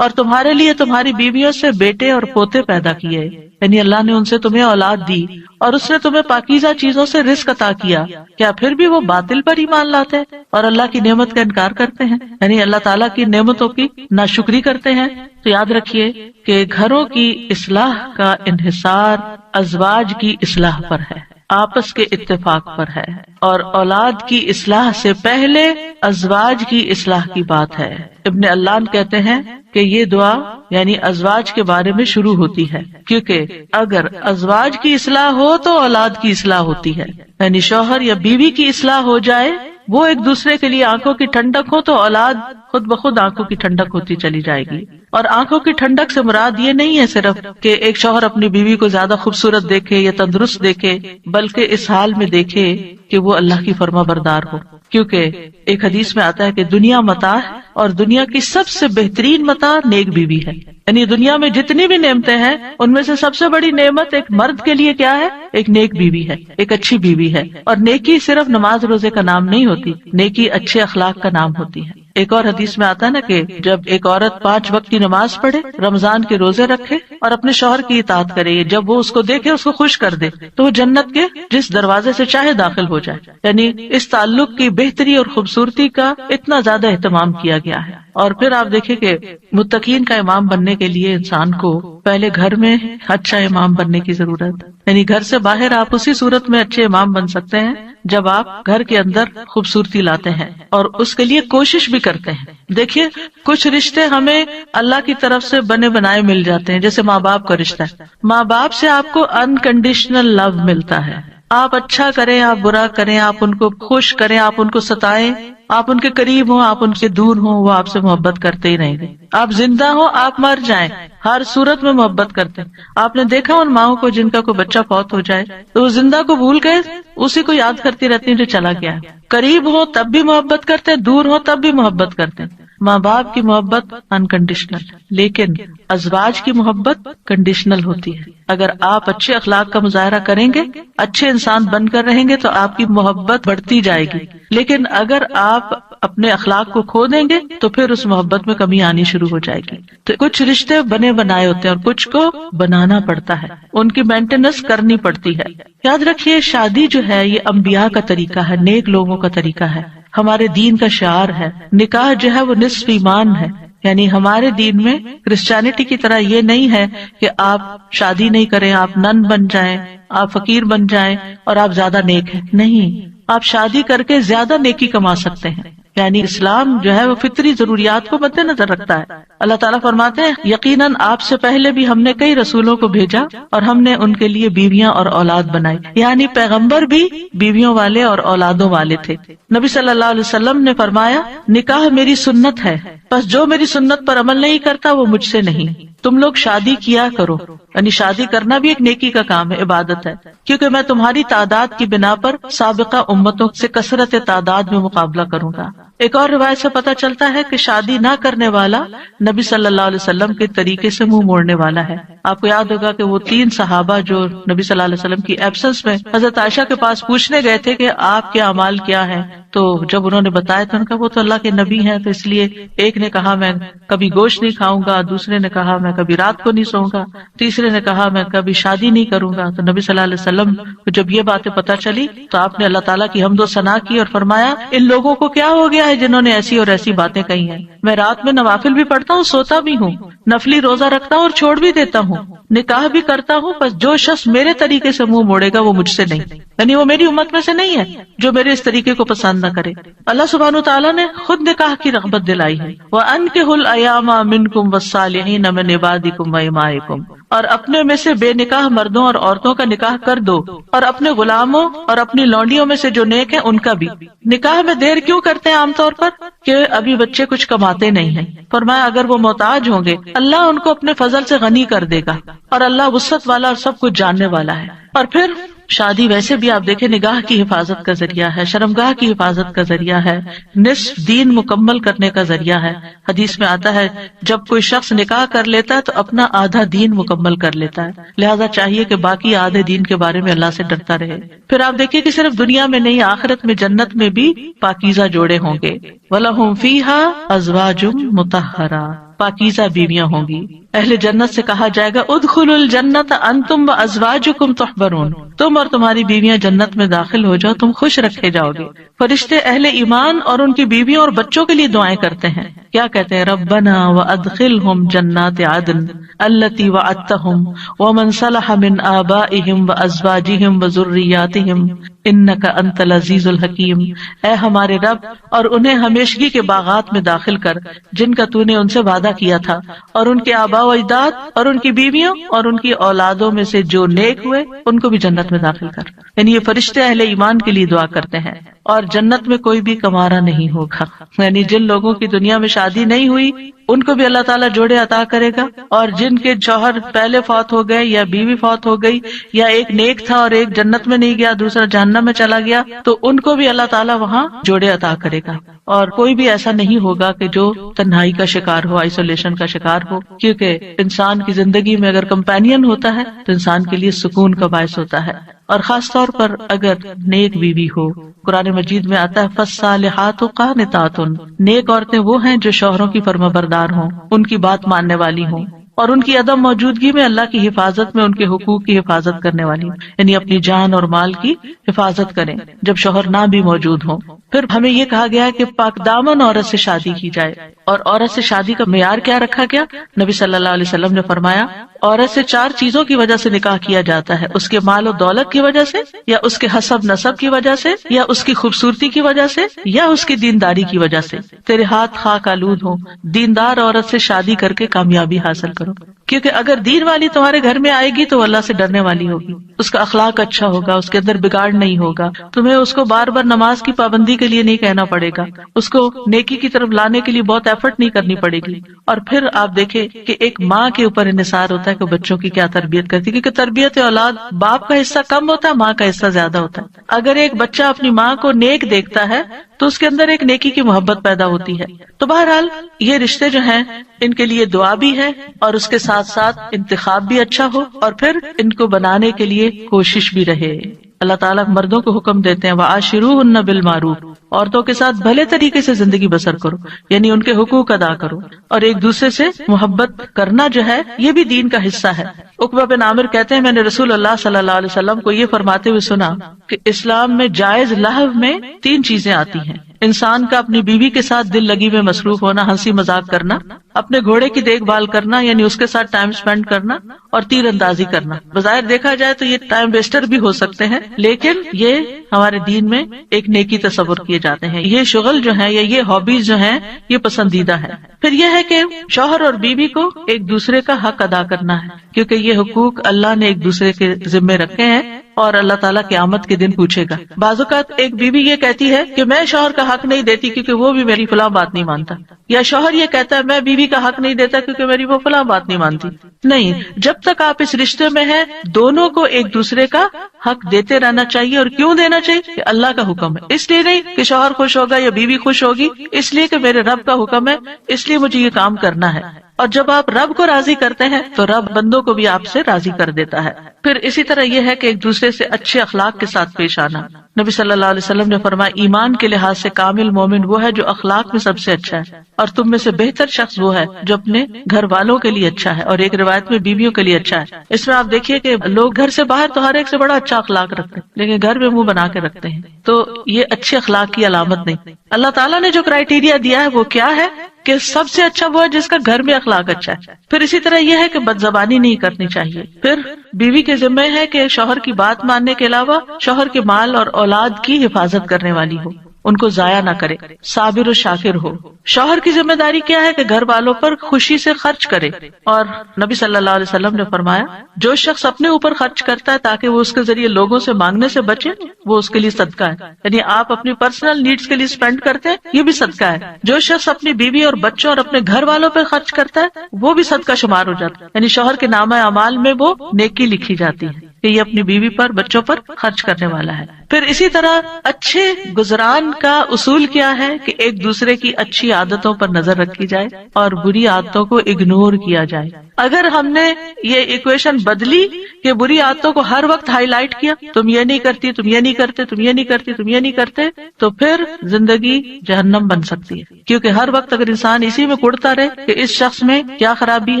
اور تمہارے لیے تمہاری بیویوں سے بیٹے اور پوتے پیدا کیے. یعنی اللہ نے ان سے تمہیں اولاد دی اور اس نے تمہیں پاکیزہ چیزوں سے رزق عطا کیا. کیا پھر بھی وہ باطل پر ایمان لاتے ہیں اور اللہ کی نعمت کا انکار کرتے ہیں؟ یعنی اللہ تعالیٰ کی نعمتوں کی ناشکری کرتے ہیں. تو یاد رکھیے کہ گھروں کی اصلاح کا انحصار ازواج کی اصلاح پر ہے، آپس کے اتفاق پر ہے، اور اولاد کی اصلاح سے پہلے ازواج کی اصلاح کی بات ہے. ابن علان کہتے ہیں کہ یہ دعا یعنی ازواج کے بارے میں شروع ہوتی ہے، کیونکہ اگر ازواج کی اصلاح ہو تو اولاد کی اصلاح ہوتی ہے. یعنی شوہر یا بیوی کی اصلاح ہو جائے، وہ ایک دوسرے کے لیے آنکھوں کی ٹھنڈک ہو تو اولاد خود بخود آنکھوں کی ٹھنڈک ہوتی چلی جائے گی. اور آنکھوں کی ٹھنڈک سے مراد یہ نہیں ہے صرف کہ ایک شوہر اپنی بیوی کو زیادہ خوبصورت دیکھے یا تندرست دیکھے، بلکہ اس حال میں دیکھے کہ وہ اللہ کی فرما بردار ہو. کیونکہ ایک حدیث میں آتا ہے کہ دنیا متاع ہے اور دنیا کی سب سے بہترین متاع نیک بیوی ہے. یعنی دنیا میں جتنی بھی نعمتیں ہیں ان میں سے سب سے بڑی نعمت ایک مرد کے لیے کیا ہے؟ ایک نیک بیوی ہے، ایک اچھی بیوی ہے. اور نیکی صرف نماز روزے کا نام نہیں ہوتی، نیکی اچھے اخلاق کا نام ہوتی ہے. ایک اور حدیث میں آتا ہے نا کہ جب ایک عورت 5 وقت کی نماز پڑھے، رمضان کے روزے رکھے اور اپنے شوہر کی اطاعت کرے، جب وہ اس کو دیکھے، اس کو خوش کر دے، تو وہ جنت کے جس دروازے سے چاہے داخل ہو جائے. یعنی اس تعلق کی بہتری اور خوبصورتی کا اتنا زیادہ اہتمام کیا گیا ہے. اور پھر آپ دیکھیں کہ متقین کا امام بننے کے لیے انسان کو پہلے گھر میں اچھا امام بننے کی ضرورت ہے. یعنی گھر سے باہر آپ اسی صورت میں اچھے امام بن سکتے ہیں جب آپ گھر کے اندر خوبصورتی لاتے ہیں اور اس کے لیے کوشش بھی کرتے ہیں. دیکھیے کچھ رشتے ہمیں اللہ کی طرف سے بنے بنائے مل جاتے ہیں، جیسے ماں باپ کا رشتہ ہے. ماں باپ سے آپ کو انکنڈیشنل لو ملتا ہے. آپ اچھا کریں، آپ برا کریں، آپ ان کو خوش کریں، آپ ان کو ستائیں، آپ ان کے قریب ہوں، آپ ان سے دور ہوں، وہ آپ سے محبت کرتے ہی رہیں گے. آپ زندہ ہوں، آپ مر جائیں، ہر صورت میں محبت کرتے ہیں. آپ نے دیکھا ان ماؤں کو جن کا کوئی بچہ فوت ہو جائے تو وہ زندہ کو بھول گئے، اسی کو یاد کرتی رہتی ہیں جو چلا گیا ہے. قریب ہو تب بھی محبت کرتے ہیں، دور ہو تب بھی محبت کرتے ہیں. ماں باپ کی محبت انکنڈیشنل، لیکن ازواج کی محبت کنڈیشنل ہوتی ہے. اگر آپ اچھے اخلاق کا مظاہرہ کریں گے، اچھے انسان بن کر رہیں گے تو آپ کی محبت بڑھتی جائے گی. لیکن اگر آپ اپنے اخلاق کو کھو دیں گے تو پھر اس محبت میں کمی آنی شروع ہو جائے گی. تو کچھ رشتے بنے بنائے ہوتے ہیں اور کچھ کو بنانا پڑتا ہے، ان کی مینٹیننس کرنی پڑتی ہے. یاد رکھیے شادی جو ہے یہ انبیاء کا طریقہ ہے، نیک لوگوں کا طریقہ ہے، ہمارے دین کا شعار ہے. نکاح جو ہے وہ نصف ایمان ہے، یعنی ہمارے دین میں کرسچینٹی کی طرح یہ نہیں ہے کہ آپ شادی نہیں کریں، آپ نن بن جائیں، آپ فقیر بن جائیں اور آپ زیادہ نیک ہیں. نہیں، آپ شادی کر کے زیادہ نیکی کما سکتے ہیں. یعنی اسلام جو ہے وہ فطری ضروریات کو مد نظر رکھتا ہے. اللہ تعالیٰ فرماتے ہیں یقیناً آپ سے پہلے بھی ہم نے کئی رسولوں کو بھیجا اور ہم نے ان کے لیے بیویاں اور اولاد بنائی. یعنی پیغمبر بھی بیویوں والے اور اولادوں والے تھے. نبی صلی اللہ علیہ وسلم نے فرمایا نکاح میری سنت ہے، بس جو میری سنت پر عمل نہیں کرتا وہ مجھ سے نہیں. تم لوگ شادی کیا کرو، یعنی شادی کرنا بھی ایک نیکی کا کام ہے، عبادت ہے، کیونکہ میں تمہاری تعداد کی بنا پر سابقہ امتوں سے کثرت تعداد میں مقابلہ کروں گا. ایک اور روایت سے پتہ چلتا ہے کہ شادی نہ کرنے والا نبی صلی اللہ علیہ وسلم کے طریقے سے منہ موڑنے والا ہے. آپ کو یاد ہوگا کہ وہ 3 صحابہ جو نبی صلی اللہ علیہ وسلم کی ایبسنس میں حضرت عائشہ کے پاس پوچھنے گئے تھے کہ آپ کے اعمال کیا ہیں، تو جب انہوں نے بتایا تو ان کا وہ تو اللہ کے نبی ہیں، تو اس لیے ایک نے کہا میں کبھی گوشت نہیں کھاؤں گا، دوسرے نے کہا میں کبھی رات کو نہیں سوؤں گا، تیسرے نے کہا میں کبھی شادی نہیں کروں گا. تو نبی صلی اللہ علیہ وسلم کو جب یہ باتیں پتہ چلی تو آپ نے اللہ تعالیٰ کی حمد و ثنا کی اور فرمایا ان لوگوں کو کیا ہو گیا ہے جنہوں نے ایسی اور ایسی باتیں کہی ہیں. میں رات میں نوافل بھی پڑھتا ہوں، سوتا بھی ہوں، نفلی روزہ رکھتا ہوں اور چھوڑ بھی دیتا ہوں، نکاح بھی کرتا ہوں، بس جو شخص میرے طریقے سے منہ موڑے گا وہ مجھ سے نہیں، یعنی وہ میری امت میں سے نہیں ہے جو میرے اس طریقے کو پسند نہ کرے. اللہ سبحانہ وتعالیٰ نے خود نکاح کی رغبت دلائی ہے. وَأَنكِحُوا الْأَيَامَ مِنكُمْ وَالصَّالِحِينَ مِنْ عِبَادِكُمْ وَإِمَائِكُمْ، اور اپنے میں سے بے نکاح مردوں اور عورتوں کا نکاح کر دو، اور اپنے غلاموں اور اپنی لونڈیوں میں سے جو نیک ہیں ان کا بھی. نکاح میں دیر کیوں کرتے ہیں عام طور پر؟ کہ ابھی بچے کچھ کماتے نہیں ہیں. فرمایا اگر وہ محتاج ہوں گے اللہ ان کو اپنے فضل سے غنی کر دے گا، اور اللہ وسعت والا اور سب کچھ جاننے والا ہے. اور پھر شادی ویسے بھی آپ دیکھیں نگاہ کی حفاظت کا ذریعہ ہے، شرمگاہ کی حفاظت کا ذریعہ ہے، نصف دین مکمل کرنے کا ذریعہ ہے. حدیث میں آتا ہے جب کوئی شخص نکاح کر لیتا ہے تو اپنا آدھا دین مکمل کر لیتا ہے، لہذا چاہیے کہ باقی آدھے دین کے بارے میں اللہ سے ڈرتا رہے. پھر آپ دیکھیے کہ صرف دنیا میں نہیں آخرت میں جنت میں بھی پاکیزہ جوڑے ہوں گے. وَلَهُمْ فِيهَا أَزْوَاجٌ مُطَهَّرَةٌ، پاکیزہ بیویاں ہوں گی. اہل جنت سے کہا جائے گا ادخلوا الجنت انتم وازواجکم تحبرون، تم اور تمہاری بیویاں جنت میں داخل ہو جاؤ، تم خوش رکھے جاؤ گے. فرشتے اہل ایمان اور ان کی بیویوں اور بچوں کے لیے دعائیں کرتے ہیں. کیا کہتے ہیں؟ ربنا وادخلهم جنات عدن التي وعدتهم ومن صلح من آبائهم وازواجهم وذرياتهم انک انت العزیز الحکیم. اے ہمارے رب، اور انہیں ہمیشگی کے باغات میں داخل کر جن کا تو نے ان سے وعدہ کیا تھا، اور ان کے آباء و اجداد اور ان کی بیویوں اور ان کی اولادوں میں سے جو نیک ہوئے ان کو بھی جنت میں داخل کر. یعنی یہ فرشتے اہل ایمان کے لیے دعا کرتے ہیں. اور جنت میں کوئی بھی کمارا نہیں ہوگا، یعنی جن لوگوں کی دنیا میں شادی نہیں ہوئی ان کو بھی اللہ تعالیٰ جوڑے عطا کرے گا، اور جن کے شوہر پہلے فوت ہو گئے یا بیوی فوت ہو گئی، یا ایک نیک تھا اور ایک جنت میں نہیں گیا دوسرا جہنم میں چلا گیا، تو ان کو بھی اللہ تعالیٰ وہاں جوڑے عطا کرے گا. اور کوئی بھی ایسا نہیں ہوگا کہ جو تنہائی کا شکار ہو، آئسولیشن کا شکار ہو، کیونکہ انسان کی زندگی میں اگر کمپینین ہوتا ہے تو انسان کے لیے سکون کا باعث ہوتا ہے. اور خاص طور پر اگر نیک بیوی ہو. قرآن مجید میں آتا ہے فالصالحات قانتات، نیک عورتیں وہ ہیں جو شوہروں کی فرما بردار ہوں، ان کی بات ماننے والی ہوں، اور ان کی عدم موجودگی میں اللہ کی حفاظت میں ان کے حقوق کی حفاظت کرنے والی، یعنی اپنی جان اور مال کی حفاظت کریں جب شوہر نہ بھی موجود ہوں. پھر ہمیں یہ کہا گیا ہے کہ پاک دامن عورت سے شادی کی جائے. اور عورت سے شادی کا معیار کیا رکھا گیا؟ نبی صلی اللہ علیہ وسلم نے فرمایا عورت سے 4 چیزوں کی وجہ سے نکاح کیا جاتا ہے، اس کے مال و دولت کی وجہ سے، یا اس کے حسب نسب کی وجہ سے، یا اس کی خوبصورتی کی وجہ سے، یا اس کی دینداری کی وجہ سے. تیرے ہاتھ خاک آلود ہوں، دیندار عورت سے شادی کر کے کامیابی حاصل کرو، کیونکہ اگر دین والی تمہارے گھر میں آئے گی تو اللہ سے ڈرنے والی ہوگی، اس کا اخلاق اچھا ہوگا، اس کے اندر بگاڑ نہیں ہوگا. تمہیں اس کو بار بار نماز کی پابندی کے لیے نہیں کہنا پڑے گا، اس کو نیکی کی طرف لانے کے لیے بہت ایفرٹ نہیں کرنی پڑے گی. اور پھر آپ دیکھیں کہ ایک ماں کے اوپر انحصار ہوتا ہے کہ بچوں کی کیا تربیت کرتی ہے، کیونکہ تربیت اولاد باپ کا حصہ کم ہوتا ہے، ماں کا حصہ زیادہ ہوتا ہے. اگر ایک بچہ اپنی ماں کو نیک دیکھتا ہے تو اس کے اندر ایک نیکی کی محبت پیدا ہوتی ہے. تو بہرحال یہ رشتے جو ہیں ان کے لیے دعا بھی ہے، اور اس کے ساتھ ساتھ انتخاب بھی اچھا ہو، اور پھر ان کو بنانے کے لیے کوشش بھی رہے. اللہ تعالیٰ مردوں کو حکم دیتے ہیں وَعَاشِرُوهُنَّ بِالْمَعْرُوفِ، عورتوں کے ساتھ بھلے طریقے سے زندگی بسر کرو، یعنی ان کے حقوق ادا کرو، اور ایک دوسرے سے محبت کرنا جو ہے یہ بھی دین کا حصہ ہے۔ عقبہ بن عامر کہتے ہیں میں نے رسول اللہ صلی اللہ علیہ وسلم کو یہ فرماتے ہوئے سنا کہ اسلام میں جائز لہو میں 3 چیزیں آتی ہیں: انسان کا اپنی بیوی کے ساتھ دل لگی میں مصروف ہونا، ہنسی مذاق کرنا، اپنے گھوڑے کی دیکھ بھال کرنا یعنی اس کے ساتھ ٹائم سپینڈ کرنا، اور تیر اندازی کرنا۔ بظاہر دیکھا جائے تو یہ ٹائم ویسٹر بھی ہو سکتے ہیں، لیکن یہ ہمارے دین میں ایک نیکی تصور کیے جاتے ہیں۔ یہ شغل جو ہیں یا یہ ہابیز جو ہیں یہ پسندیدہ ہے۔ پھر یہ ہے کہ شوہر اور بیوی کو ایک دوسرے کا حق ادا کرنا ہے، کیونکہ یہ حقوق اللہ نے ایک دوسرے کے ذمے رکھے ہیں اور اللہ تعالیٰ قیامت کے دن پوچھے گا۔ بعض اوقات ایک بیوی یہ کہتی ہے کہ میں شوہر کا حق نہیں دیتی کیونکہ وہ بھی میری فلاں بات نہیں مانتا، یا شوہر یہ کہتا ہے میں بیوی کا حق نہیں دیتا کیونکہ میری وہ فلاں بات نہیں مانتی۔ نہیں، جب تک آپ اس رشتے میں ہیں دونوں کو ایک دوسرے کا حق دیتے رہنا چاہیے۔ اور کیوں دینا چاہیے؟ کہ اللہ کا حکم ہے، اس لیے نہیں کہ شوہر خوش ہوگا یا بیوی خوش ہوگی، اس لیے کہ میرے رب کا حکم ہے، اس لیے مجھے یہ کام کرنا ہے۔ اور جب آپ رب کو راضی کرتے ہیں تو رب بندوں کو بھی آپ سے راضی کر دیتا ہے۔ پھر اسی طرح یہ ہے کہ ایک دوسرے سے اچھے اخلاق کے ساتھ پیش آنا۔ نبی صلی اللہ علیہ وسلم نے فرمایا ایمان کے لحاظ سے کامل مومن وہ ہے جو اخلاق میں سب سے اچھا ہے، اور تم میں سے بہتر شخص وہ ہے جو اپنے گھر والوں کے لیے اچھا ہے، اور ایک روایت میں بیویوں کے لیے اچھا ہے۔ اس میں آپ دیکھیے کہ لوگ گھر سے باہر تو ہر ایک سے بڑا اچھا اخلاق رکھتے ہیں، لیکن گھر میں منہ بنا کے رکھتے ہیں، تو یہ اچھے اخلاق کی علامت نہیں۔ اللہ تعالیٰ نے جو کرائیٹیریا دیا ہے وہ کیا ہے کہ سب سے اچھا وہ ہے جس کا گھر میں اخلاق اچھا ہے۔ پھر اسی طرح یہ ہے کہ بد زبانی نہیں کرنی چاہیے۔ پھر بیوی کے ذمہ ہے کہ شوہر کی بات ماننے کے علاوہ شوہر کے مال اور اولاد کی حفاظت کرنے والی ہو، ان کو ضائع نہ کرے، صابر و شاکر ہو۔ شوہر کی ذمہ داری کیا ہے کہ گھر والوں پر خوشی سے خرچ کرے، اور نبی صلی اللہ علیہ وسلم نے فرمایا جو شخص اپنے اوپر خرچ کرتا ہے تاکہ وہ اس کے ذریعے لوگوں سے مانگنے سے بچے وہ اس کے لیے صدقہ ہے، یعنی آپ اپنی پرسنل نیڈز کے لیے اسپینڈ کرتے ہیں یہ بھی صدقہ ہے۔ جو شخص اپنی بیوی اور بچوں اور اپنے گھر والوں پہ خرچ کرتا ہے وہ بھی صدقہ شمار ہو جاتا ہے، یعنی شوہر کے نامہ اعمال میں وہ نیکی لکھی جاتی ہے کہ یہ اپنی بیوی پر بچوں پر خرچ کرنے والا ہے۔ پھر اسی طرح اچھے گزران کا اصول کیا ہے کہ ایک دوسرے کی اچھی عادتوں پر نظر رکھی جائے اور بری عادتوں کو اگنور کیا جائے۔ اگر ہم نے یہ ایکویشن بدلی کہ بری عادتوں کو ہر وقت ہائی لائٹ کیا، تم یہ نہیں کرتی، تم یہ نہیں کرتے، تم یہ نہیں کرتی، تم یہ نہیں کرتے، تو پھر زندگی جہنم بن سکتی ہے۔ کیونکہ ہر وقت اگر انسان اسی میں کڑتا رہے کہ اس شخص میں کیا خرابی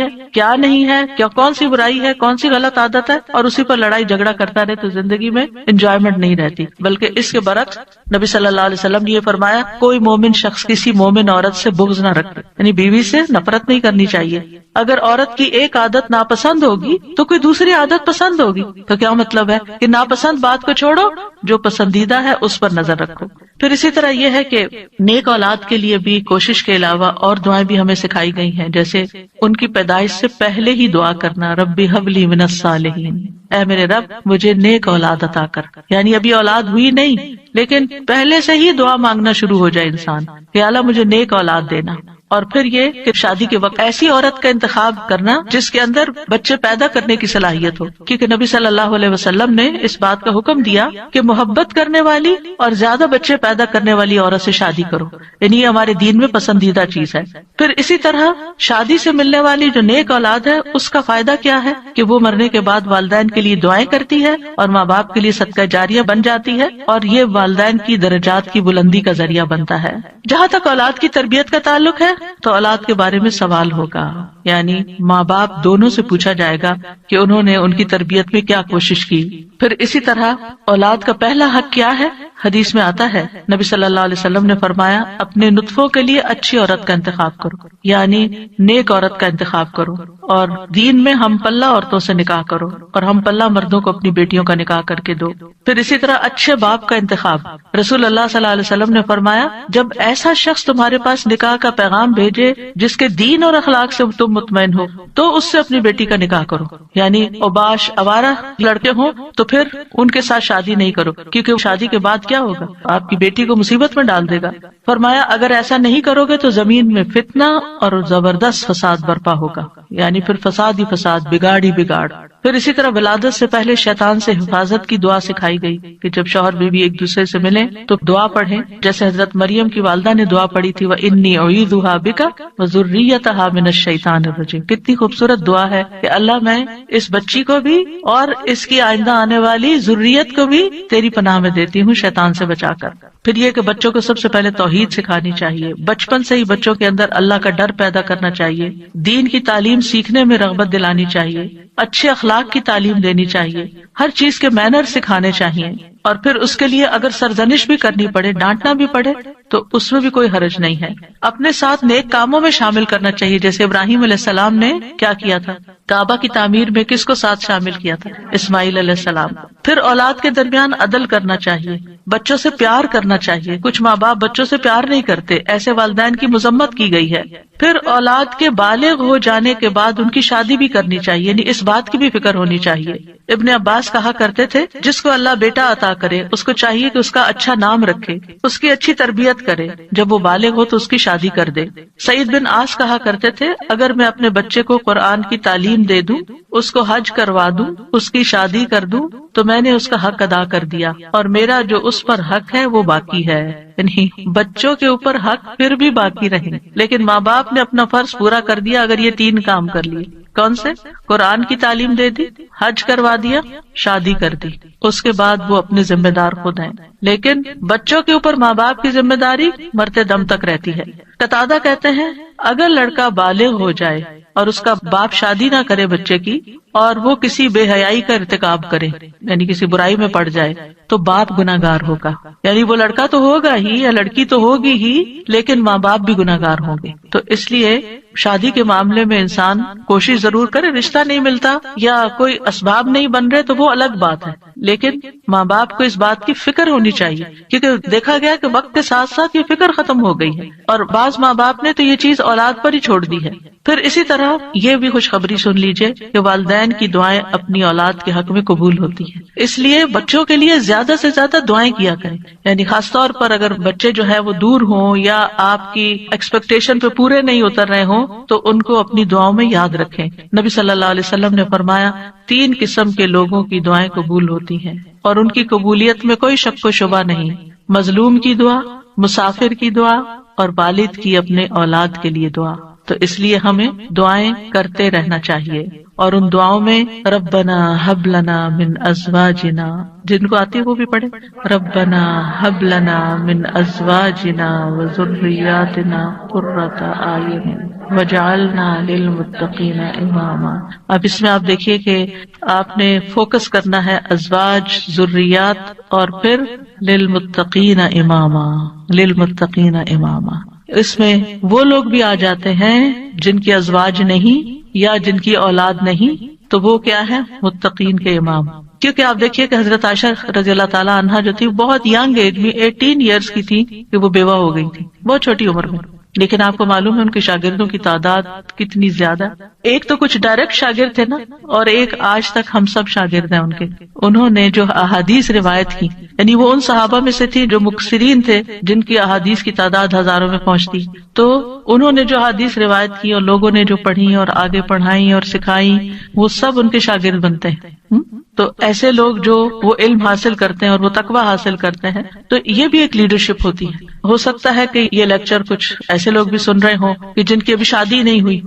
ہے، کیا نہیں ہے، کیا کون سی برائی ہے، کون سی غلط عادت ہے، اور اسی پر لڑائی جھگڑا کرتا رہے، تو زندگی میں انجوائمنٹ نہیں رہتی۔ بلکہ اس کے برعکس نبی صلی اللہ علیہ وسلم نے یہ فرمایا کوئی مومن شخص کسی مومن عورت سے بغض نہ رکھے، یعنی بیوی سے نفرت نہیں کرنی چاہیے۔ اگر عورت کی ایک عادت ناپسند ہوگی تو کوئی دوسری عادت پسند ہوگی، تو کیا مطلب ہے کہ ناپسند بات کو چھوڑو، جو پسندیدہ ہے اس پر نظر رکھو۔ پھر اسی طرح یہ ہے کہ نیک اولاد کے لیے بھی کوشش کے علاوہ اور دعائیں بھی ہمیں سکھائی گئی ہیں، جیسے ان کی پیدائش سے پہلے ہی دعا کرنا، ربی ہب لی من الصالحین، اے میرے رب مجھے نیک اولاد عطا کر، یعنی ابھی اولاد ہوئی نہیں لیکن پہلے سے ہی دعا مانگنا شروع ہو جائے انسان کہ اللہ مجھے نیک اولاد دینا۔ اور پھر یہ کہ شادی کے وقت ایسی عورت کا انتخاب کرنا جس کے اندر بچے پیدا کرنے کی صلاحیت ہو، کیونکہ نبی صلی اللہ علیہ وسلم نے اس بات کا حکم دیا کہ محبت کرنے والی اور زیادہ بچے پیدا کرنے والی عورت سے شادی کرو، یعنی یہ ہمارے دین میں پسندیدہ چیز ہے۔ پھر اسی طرح شادی سے ملنے والی جو نیک اولاد ہے اس کا فائدہ کیا ہے کہ وہ مرنے کے بعد والدین کے لیے دعائیں کرتی ہے اور ماں باپ کے لیے صدقہ جاریہ بن جاتی ہے، اور یہ والدین کی درجات کی بلندی کا ذریعہ بنتا ہے۔ جہاں تک اولاد کی تربیت کا تعلق ہے تو اولاد کے بارے میں سوال ہوگا، یعنی ماں باپ دونوں سے پوچھا جائے گا کہ انہوں نے ان کی تربیت میں کیا کوشش کی۔ پھر اسی طرح اولاد کا پہلا حق کیا ہے؟ حدیث میں آتا ہے نبی صلی اللہ علیہ وسلم نے فرمایا اپنے نطفوں کے لیے اچھی عورت کا انتخاب کرو، یعنی نیک عورت کا انتخاب کرو، اور دین میں ہم پلہ عورتوں سے نکاح کرو اور ہم پلہ مردوں کو اپنی بیٹیوں کا نکاح کر کے دو۔ پھر اسی طرح اچھے باپ کا انتخاب، رسول اللہ صلی اللہ علیہ وسلم نے فرمایا جب ایسا شخص تمہارے پاس نکاح کا پیغام بھیجے جس کے دین اور اخلاق سے تم مطمئن ہو تو اس سے اپنی بیٹی کا نکاح کرو، یعنی اوباش آوارہ لڑکے ہوں تو پھر ان کے ساتھ شادی نہیں کرو، کیونکہ شادی کے بعد کیا ہوگا، آپ کی بیٹی کو مصیبت میں ڈال دے گا۔ فرمایا اگر ایسا نہیں کرو گے تو زمین میں فتنہ اور زبردست فساد برپا ہوگا، یعنی پھر فساد ہی فساد، بگاڑ ہی بگاڑ۔ پھر اسی طرح ولادت سے پہلے شیطان سے حفاظت کی دعا سکھائی گئی کہ جب شوہر بیوی ایک دوسرے سے ملیں تو دعا پڑھیں، جیسے حضرت مریم کی والدہ نے دعا پڑھی تھی وَإِنِّي أُعِيذُهَا بِكَ وَذُرِّيَّتَهَا مِنَ الشَّيْطَانِ الرَّجِيمِ۔ کتنی خوبصورت دعا ہے کہ اللہ میں اس بچی کو بھی اور اس کی آئندہ آنے والی ذریت کو بھی تیری پناہ میں دیتی ہوں شیطان سے بچا کر۔ پھر یہ کہ بچوں کو سب سے پہلے توحید سکھانی چاہیے، بچپن سے ہی بچوں کے اندر اللہ کا ڈر پیدا کرنا چاہیے، دین کی تعلیم سیکھنے میں رغبت دلانی چاہیے، اچھے اخلاق کی تعلیم دینی چاہیے، ہر چیز کے مینر سکھانے چاہیے، اور پھر اس کے لیے اگر سرزنش بھی کرنی پڑے، ڈانٹنا بھی پڑے تو اس میں بھی کوئی حرج نہیں ہے۔ اپنے ساتھ نیک کاموں میں شامل کرنا چاہیے، جیسے ابراہیم علیہ السلام نے کیا کیا تھا، کعبہ کی تعمیر میں کس کو ساتھ شامل کیا تھا؟ اسماعیل علیہ السلام۔ پھر اولاد کے درمیان عدل کرنا چاہیے، بچوں سے پیار کرنا چاہیے، کچھ ماں باپ بچوں سے پیار نہیں کرتے، ایسے والدین کی مذمت کی گئی ہے۔ پھر اولاد کے بالغ ہو جانے کے بعد ان کی شادی بھی کرنی چاہیے، یعنی اس بات کی بھی فکر ہونی چاہیے۔ ابن عباس کہا کرتے تھے جس کو اللہ بیٹا عطا کرے اس کو چاہیے کہ اس کا اچھا نام رکھے، اس کی اچھی تربیت کرے، جب وہ بالغ ہو تو اس کی شادی کر دے۔ سعید بن عاص کہا کرتے تھے اگر میں اپنے بچے کو قرآن کی تعلیم دے دوں، اس کو حج کروا دوں، اس کی شادی کر دوں تو میں نے اس کا حق ادا کر دیا، اور میرا جو اس پر حق ہے وہ باقی ہے۔ یعنی بچوں کے اوپر حق پھر بھی باقی رہیں، لیکن ماں باپ نے اپنا فرض پورا کر دیا اگر یہ 3 کام کر لیے۔ کون سے؟ قرآن کی تعلیم دے دی، حج کروا دیا، شادی کر دی، اس کے بعد وہ اپنے ذمہ دار خود ہیں۔ لیکن بچوں کے اوپر ماں باپ کی ذمہ داری مرتے دم تک رہتی ہے۔ قتادہ کہتے ہیں اگر لڑکا بالغ ہو جائے اور اس کا باپ شادی نہ کرے بچے کی، اور وہ کسی بے حیائی کا ارتکاب کرے، یعنی کسی برائی میں پڑ جائے، تو باپ گناہگار ہوگا۔ یعنی وہ لڑکا تو ہوگا ہی یا لڑکی تو ہوگی ہی، لیکن ماں باپ بھی گناہگار ہوں گے۔ تو اس لیے شادی کے معاملے میں انسان کوشش ضرور کرے، رشتہ نہیں ملتا یا کوئی اسباب نہیں بن رہے تو وہ الگ بات ہے، لیکن ماں باپ کو اس بات کی فکر ہونی چاہیے، کیونکہ دیکھا گیا کہ وقت کے ساتھ ساتھ یہ فکر ختم ہو گئی ہے، اور بعض ماں باپ نے تو یہ چیز اولاد پر ہی چھوڑ دی ہے۔ پھر اسی طرح یہ بھی خوشخبری سن لیجئے کہ والدین کی دعائیں اپنی اولاد کے حق میں قبول ہوتی ہیں، اس لیے بچوں کے لیے زیادہ سے زیادہ دعائیں کیا کریں، یعنی خاص طور پر اگر بچے جو ہے وہ دور ہوں یا آپ کی ایکسپیکٹیشن پہ پورے نہیں اتر رہے ہوں تو ان کو اپنی دعاؤں میں یاد رکھیں۔ نبی صلی اللہ علیہ وسلم نے فرمایا 3 قسم کے لوگوں کی دعائیں قبول ہوتی ہیں اور ان کی قبولیت میں کوئی شک و شبہ نہیں، مظلوم کی دعا، مسافر کی دعا، اور والد کی اپنے اولاد کے لیے دعا۔ تو اس لیے ہمیں دعائیں کرتے رہنا چاہیے، اور ان دعاؤں میں ربنا حب لنا من ازواجنا، جن کو آتی ہے وہ بھی پڑھے، ربنا حب لنا من ازواجنا وذریاتنا قرۃ اعین وجعلنا للمتقین اماما۔ اب اس میں آپ دیکھیے کہ آپ نے فوکس کرنا ہے ازواج، ذریات، اور پھر للمتقین اماما، للمتقین اماما۔ اس میں وہ لوگ بھی آ جاتے ہیں جن کی ازواج نہیں یا جن کی اولاد نہیں، تو وہ کیا ہے؟ متقین کے امام۔ کیونکہ آپ دیکھیے کہ حضرت عائشہ رضی اللہ تعالیٰ عنہا جو تھی بہت ینگ ایج میں 18 ایئرس کی تھی کہ وہ بیوہ ہو گئی تھی، بہت چھوٹی عمر میں، لیکن آپ کو معلوم ہے ان کے شاگردوں کی تعداد کتنی زیادہ۔ ایک تو کچھ ڈائریکٹ شاگرد تھے نا، اور ایک آج تک ہم سب شاگرد ہیں ان کے۔ انہوں نے جو احادیث روایت کی، یعنی وہ ان صحابہ میں سے تھی جو مکثرین تھے، جن کی احادیث کی تعداد ہزاروں میں پہنچتی، تو انہوں نے جو احادیث روایت کی اور لوگوں نے جو پڑھی اور آگے پڑھائی اور سکھائی، وہ سب ان کے شاگرد بنتے ہیں۔ تو ایسے لوگ جو وہ علم حاصل کرتے ہیں اور وہ تقویٰ حاصل کرتے ہیں، تو یہ بھی ایک لیڈرشپ ہوتی ہے۔ ہو سکتا ہے کہ یہ لیکچر کچھ ایسے لوگ بھی سن رہے ہوں کہ جن کی ابھی شادی نہیں ہوئی،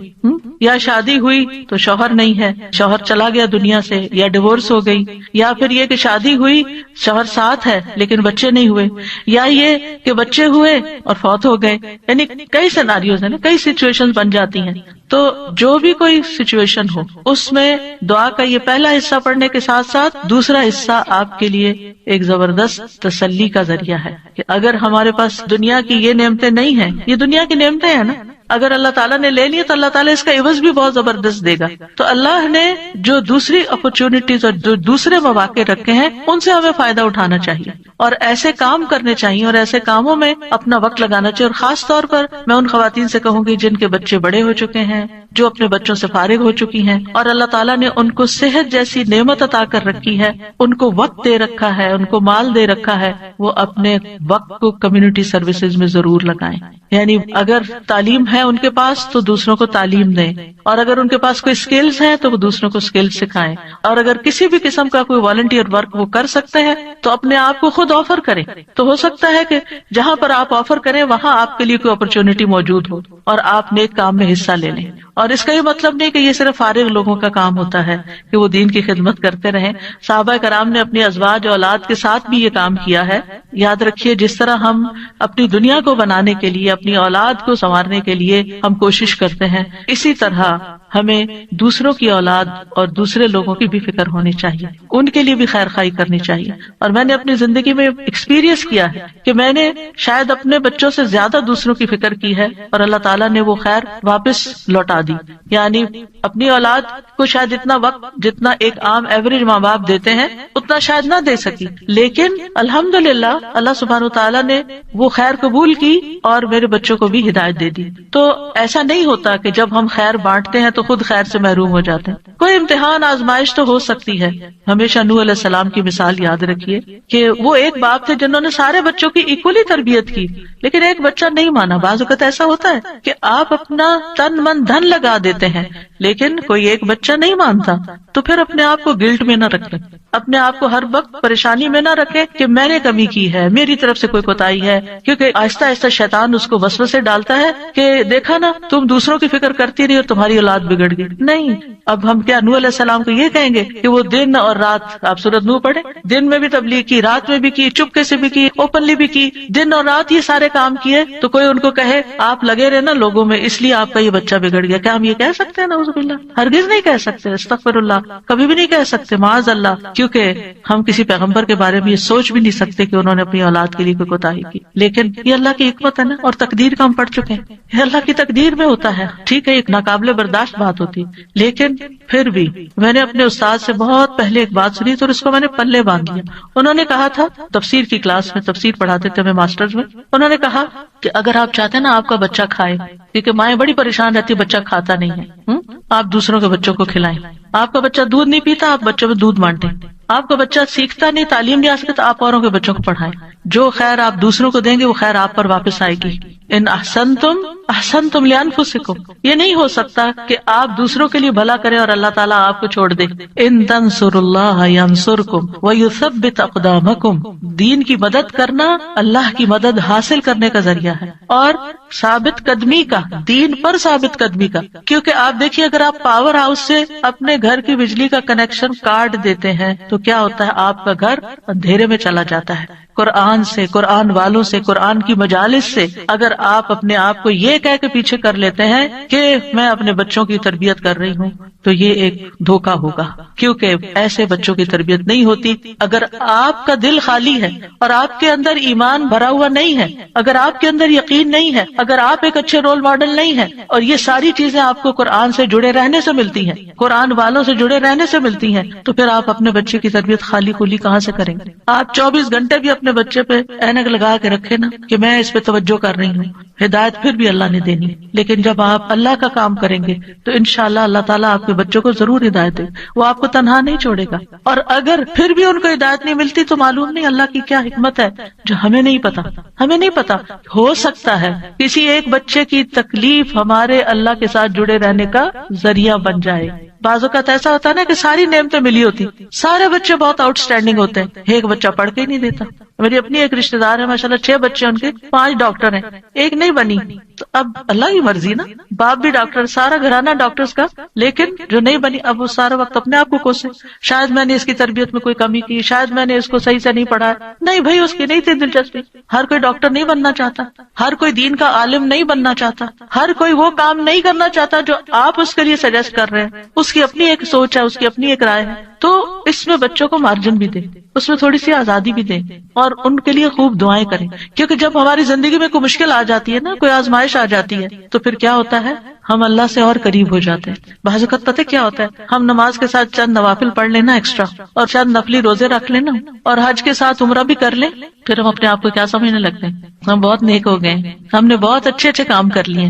یا شادی ہوئی تو شوہر نہیں ہے، شوہر چلا گیا دنیا سے، یا ڈیورس ہو گئی، یا پھر یہ کہ شادی ہوئی شوہر ساتھ ہے لیکن بچے نہیں ہوئے، یا یہ کہ بچے ہوئے اور فوت ہو گئے، یعنی کئی سیناریوز ہیں، کئی سچویشن بن جاتی ہیں۔ تو جو بھی کوئی سچویشن ہو اس میں دعا کا یہ پہلا حصہ پڑھنے کے ساتھ ساتھ دوسرا حصہ آپ کے لیے ایک زبردست تسلی کا ذریعہ ہے کہ اگر ہمارے پاس دنیا کی یہ نعمتیں نہیں ہیں، یہ دنیا کی نعمتیں ہیں نا، اگر اللہ تعالیٰ نے لے لی تو اللہ تعالیٰ اس کا عوض بھی بہت زبردست دے گا۔ تو اللہ نے جو دوسری اپرچونٹیز اور جو دوسرے مواقع رکھے ہیں ان سے ہمیں فائدہ اٹھانا چاہیے، اور ایسے کام کرنے چاہیے اور ایسے کاموں میں اپنا وقت لگانا چاہیے۔ اور خاص طور پر میں ان خواتین سے کہوں گی جن کے بچے بڑے ہو چکے ہیں، جو اپنے بچوں سے فارغ ہو چکی ہیں، اور اللہ تعالیٰ نے ان کو صحت جیسی نعمت عطا کر رکھی ہے، ان کو وقت دے رکھا ہے، ان کو مال دے رکھا ہے، وہ اپنے وقت کو کمیونٹی سروسز میں ضرور لگائیں۔ یعنی اگر تعلیم ہے ان کے پاس تو دوسروں کو تعلیم دیں، اور اگر ان کے پاس کوئی اسکلز ہیں تو وہ دوسروں کو اسکلز سکھائیں، اور اگر کسی بھی قسم کا کوئی والنٹیئر ورک وہ کر سکتے ہیں تو اپنے آپ کو خود آفر کریں. تو ہو سکتا ہے کہ جہاں پر آپ آفر کریں وہاں آپ کے لیے کوئی اپرچونٹی موجود ہو اور آپ نیک کام میں حصہ لے لیں. اور اس کا یہ مطلب نہیں کہ یہ صرف فارغ لوگوں کا کام ہوتا ہے کہ وہ دین کی خدمت کرتے رہیں. صحابہ کرام نے اپنی ازواج اور اولاد کے ساتھ بھی یہ کام کیا ہے. یاد رکھیے جس طرح ہم اپنی دنیا کو بنانے کے لیے، اپنی اولاد کو سنوارنے کے لیے ہم کوشش کرتے ہیں، اسی طرح ہمیں دوسروں کی اولاد اور دوسرے لوگوں کی بھی فکر ہونی چاہیے، ان کے لیے بھی خیر خواہی کرنی چاہیے. اور میں نے اپنی زندگی میں ایکسپیرینس کیا ہے کہ میں نے شاید اپنے بچوں سے زیادہ دوسروں کی فکر کی ہے اور اللہ تعالیٰ نے وہ خیر واپس لوٹا دی. یعنی اپنی اولاد کو شاید اتنا وقت جتنا ایک عام ایوریج ماں باپ دیتے ہیں اتنا شاید نہ دے سکی، لیکن الحمدللہ اللہ سبحانہ وتعالیٰ نے وہ خیر قبول کی اور میرے بچوں کو بھی ہدایت دے دی. تو ایسا نہیں ہوتا کہ جب ہم خیر بانٹتے ہیں تو خود خیر سے محروم ہو جاتے ہیں. کوئی امتحان آزمائش تو ہو سکتی ہے. ہمیشہ نوح علیہ السلام کی مثال یاد رکھیے کہ وہ ایک باپ تھے جنہوں نے سارے بچوں کی ایکولی تربیت کی، لیکن ایک بچہ نہیں مانا. بعض اوقات ایسا ہوتا ہے کہ آپ اپنا تن من دھن لگا دیتے ہیں لیکن کوئی ایک بچہ نہیں مانتا، تو پھر اپنے آپ کو گلٹ میں نہ رکھیں، اپنے آپ کو ہر وقت پریشانی میں نہ رکھیں کہ میں نے کمی کی ہے، میری طرف سے کوئی کوتاہی ہے. کیونکہ آہستہ آہستہ شیطان اس کو وسوسے ڈالتا ہے کہ دیکھا نا تم دوسروں کی فکر کرتی رہی اور تمہاری اولاد بگڑ گئی. نہیں، اب ہم کیا نوح علیہ السلام کو یہ کہیں گے کہ وہ دن اور رات، آپ سورۃ نوح پڑھیں، دن میں بھی تبلیغ کی، رات میں بھی کی، چپکے سے بھی کی، اوپنلی بھی کی، دن اور رات یہ سارے کام کیے، تو کوئی ان کو کہے آپ لگے رہے نا لوگوں میں اس لیے آپ کا یہ بچہ بگڑ گیا، کیا ہم یہ کہہ سکتے ہیں؟ نعوذ باللہ، ہرگز نہیں کہہ سکتے، استغفر اللہ، کبھی بھی نہیں کہہ سکتے، معاذ اللہ. کیونکہ ہم کسی پیغمبر کے بارے میں یہ سوچ بھی نہیں سکتے کہ انہوں نے اپنی اولاد کے لیے کوئی کوتاہی کی. لیکن یہ اللہ کی حکمت ہے نا، اور تقدیر کا ہم پڑھ چکے ہیں، یہ اللہ کی تقدیر میں ہوتا ہے. ٹھیک ہے ایک ناقابل برداشت بات ہوتی، لیکن پھر بھی میں نے اپنے استاد سے بہت پہلے ایک بات سنی تو اس کو میں نے پلے باندھ لیا. انہوں نے کہا تھا، تفسیر کی کلاس میں تفسیر پڑھاتے تھے ہمیں ماسٹرز میں، انہوں نے کہا کہ اگر آپ چاہتے ہیں نا آپ کا بچہ کھائے، کیونکہ مائیں بڑی پریشان رہتی، بچہ کھاتا نہیں ہے، آپ دوسروں کے بچوں کو کھلائیں. آپ کا بچہ دودھ نہیں پیتا، آپ بچوں میں دودھ بانٹیں. آپ کا بچہ سیکھتا نہیں، تعلیم نہیں آ سکتا، آپ اوروں کے بچوں کو پڑھائیں. جو خیر آپ دوسروں کو دیں گے وہ خیر آپ پر واپس آئے گی. ان احسنتم احسنتم لانفسکم، یہ نہیں ہو سکتا کہ آپ دوسروں کے لیے بھلا کریں اور اللہ تعالیٰ آپ کو چھوڑ دے. ان تنصروا اللہ ینصرکم ویثبت اقدامکم، دین کی مدد کرنا اللہ کی مدد حاصل کرنے کا ذریعہ ہے اور ثابت قدمی کا، دین پر ثابت قدمی کا. کیونکہ آپ دیکھیے اگر آپ پاور ہاؤس سے اپنے گھر کی بجلی کا کنیکشن کاٹ دیتے ہیں تو کیا ہوتا ہے، آپ کا گھر اندھیرے میں چلا جاتا ہے. قرآن سے، قرآن والوں سے، قرآن کی مجالس سے اگر آپ اپنے آپ کو یہ کہہ کے پیچھے کر لیتے ہیں کہ میں اپنے بچوں کی تربیت کر رہی ہوں تو یہ ایک دھوکا ہوگا، کیونکہ ایسے بچوں کی تربیت نہیں ہوتی. اگر آپ کا دل خالی ہے اور آپ کے اندر ایمان بھرا ہوا نہیں ہے، اگر آپ کے اندر یقین نہیں ہے، اگر آپ ایک اچھے رول ماڈل نہیں ہیں، اور یہ ساری چیزیں آپ کو قرآن سے جڑے رہنے سے ملتی ہیں، قرآن والوں سے جڑے رہنے سے ملتی ہیں، تو پھر آپ اپنے بچے کی تربیت خالی خولی کہاں سے کریں گے؟ آپ 24 گھنٹے بھی اپنے بچے پہ اینک لگا کے رکھے نا کہ میں اس پہ توجہ کر رہی ہوں، ہدایت پھر بھی اللہ نے دینی. لیکن جب آپ اللہ کا کام کریں گے تو انشاءاللہ اللہ تعالیٰ آپ کے بچوں کو ضرور ہدایت دے، وہ آپ کو تنہا نہیں چھوڑے گا. اور اگر پھر بھی ان کو ہدایت نہیں ملتی تو معلوم نہیں اللہ کی کیا حکمت ہے جو ہمیں نہیں پتا. ہمیں نہیں پتا، ہو سکتا ہے کسی ایک بچے کی تکلیف ہمارے اللہ کے ساتھ جڑے رہنے کا ذریعہ بن جائے. بعض اوقات ایسا ہوتا ہے نا کہ ساری نعمتیں ملی ہوتی، سارے بچے بہت آؤٹ اسٹینڈنگ ہوتے ہیں، ایک بچہ پڑھ کے ہی نہیں دیتا. میری اپنی ایک رشتے دار ہے ماشاءاللہ 6 بچے ان کے، 5 ڈاکٹر ہیں، ایک نہیں بنی. تو اب اللہ کی مرضی نا، باپ بھی ڈاکٹر، سارا گھرانہ ڈاکٹرز کا، لیکن جو نہیں بنی اب وہ سارا وقت اپنے آپ کو کوسے، شاید میں نے اس کی تربیت میں کوئی کمی کی، شاید میں نے اس کو صحیح سے نہیں پڑھایا. نہیں بھائی، اس کی نہیں تھی دلچسپی. ہر کوئی ڈاکٹر نہیں بننا چاہتا، ہر کوئی دین کا عالم نہیں بننا چاہتا، ہر کوئی وہ کام نہیں کرنا چاہتا جو آپ اس کے لیے سجیسٹ کر رہے ہیں. اس کی اپنی ایک سوچ ہے، اس کی اپنی ایک رائے ہے. تو اس میں بچوں کو مارجن بھی دیں، اس میں تھوڑی سی آزادی بھی دیں اور ان کے لیے خوب دعائیں کریں. کیونکہ جب ہماری زندگی میں کوئی مشکل آ جاتی ہے نا، کوئی آزمائش آ جاتی ہے، تو پھر کیا ہوتا ہے، ہم اللہ سے اور قریب ہو جاتے ہیں. بعض اوقات پتہ کیا ہوتا ہے، ہم نماز کے ساتھ چند نوافل پڑھ لینا ایکسٹرا، اور چند نفلی روزے رکھ لینا، اور حج کے ساتھ عمرہ بھی کر لیں، پھر ہم اپنے آپ کو کیا سمجھنے لگتے ہیں، ہم بہت نیک ہو گئے، ہم نے بہت اچھے اچھے کام کر لیے.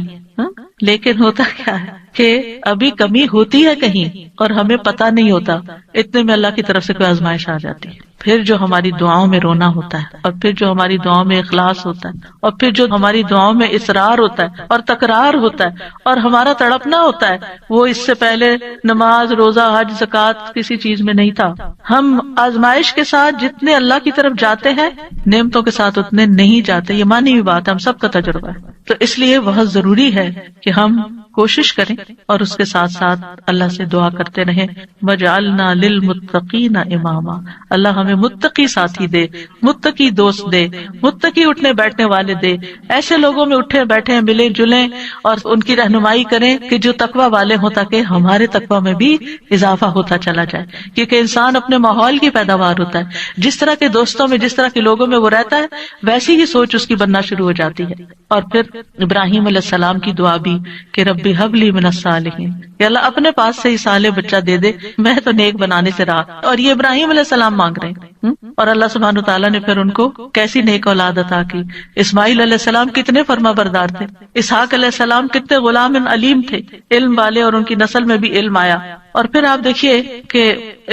لیکن ہوتا کیا ہے کہ ابھی کمی ہوتی ہے کہیں اور ہمیں پتہ نہیں ہوتا، اتنے میں اللہ کی طرف سے کوئی آزمائش آ جاتی ہے. پھر جو ہماری دعاؤں میں رونا ہوتا ہے، اور پھر جو ہماری دعاؤں میں اخلاص ہوتا ہے، اور پھر جو ہماری دعاؤں میں اصرار ہوتا ہے اور تکرار ہوتا ہے اور ہمارا تڑپنا ہوتا ہے، وہ اس سے پہلے نماز، روزہ، حج، زکوٰۃ کسی چیز میں نہیں تھا. ہم آزمائش کے ساتھ جتنے اللہ کی طرف جاتے ہیں، نعمتوں کے ساتھ اتنے نہیں جاتے. یہ مانی ہوئی بات ہے، ہم سب کا تجربہ ہے. تو اس لیے بہت ضروری ہے کہ ہم کوشش کریں اور اس کے ساتھ ساتھ اللہ سے دعا کرتے رہیں. وَجَعَلْنَا لِلْمُتَّقِينَ إِمَامًا، اللہ ہمیں متقی ساتھی دے، متقی دوست دے، متقی اٹھنے بیٹھنے والے دے. ایسے لوگوں میں اٹھے بیٹھے ملیں جلیں اور ان کی رہنمائی کریں کہ جو تقوی والے ہوں، تاکہ ہمارے تقوی میں بھی اضافہ ہوتا چلا جائے. کیونکہ انسان اپنے ماحول کی پیداوار ہوتا ہے. جس طرح کے دوستوں میں، جس طرح کے لوگوں میں وہ رہتا ہے، ویسی ہی سوچ اس کی بننا شروع ہو جاتی ہے. اور پھر ابراہیم علیہ السلام کی دعا بھی کہ ربی حب لی من الصالحین، کہ اللہ اپنے پاس سے ہی صالح بچہ دے دے، میں تو نیک بنانے سے رہا. اور یہ ابراہیم علیہ السلام مانگ رہے ہیں، اور اللہ سبحانہ تعالیٰ نے پھر ان کو کیسی نیک اولاد عطا کی. اسماعیل علیہ السلام کتنے فرما بردار تھے، اسحاق علیہ السلام کتنے غلام علیم تھے، علم والے، اور ان کی نسل میں بھی علم آیا. اور پھر آپ دیکھیے کہ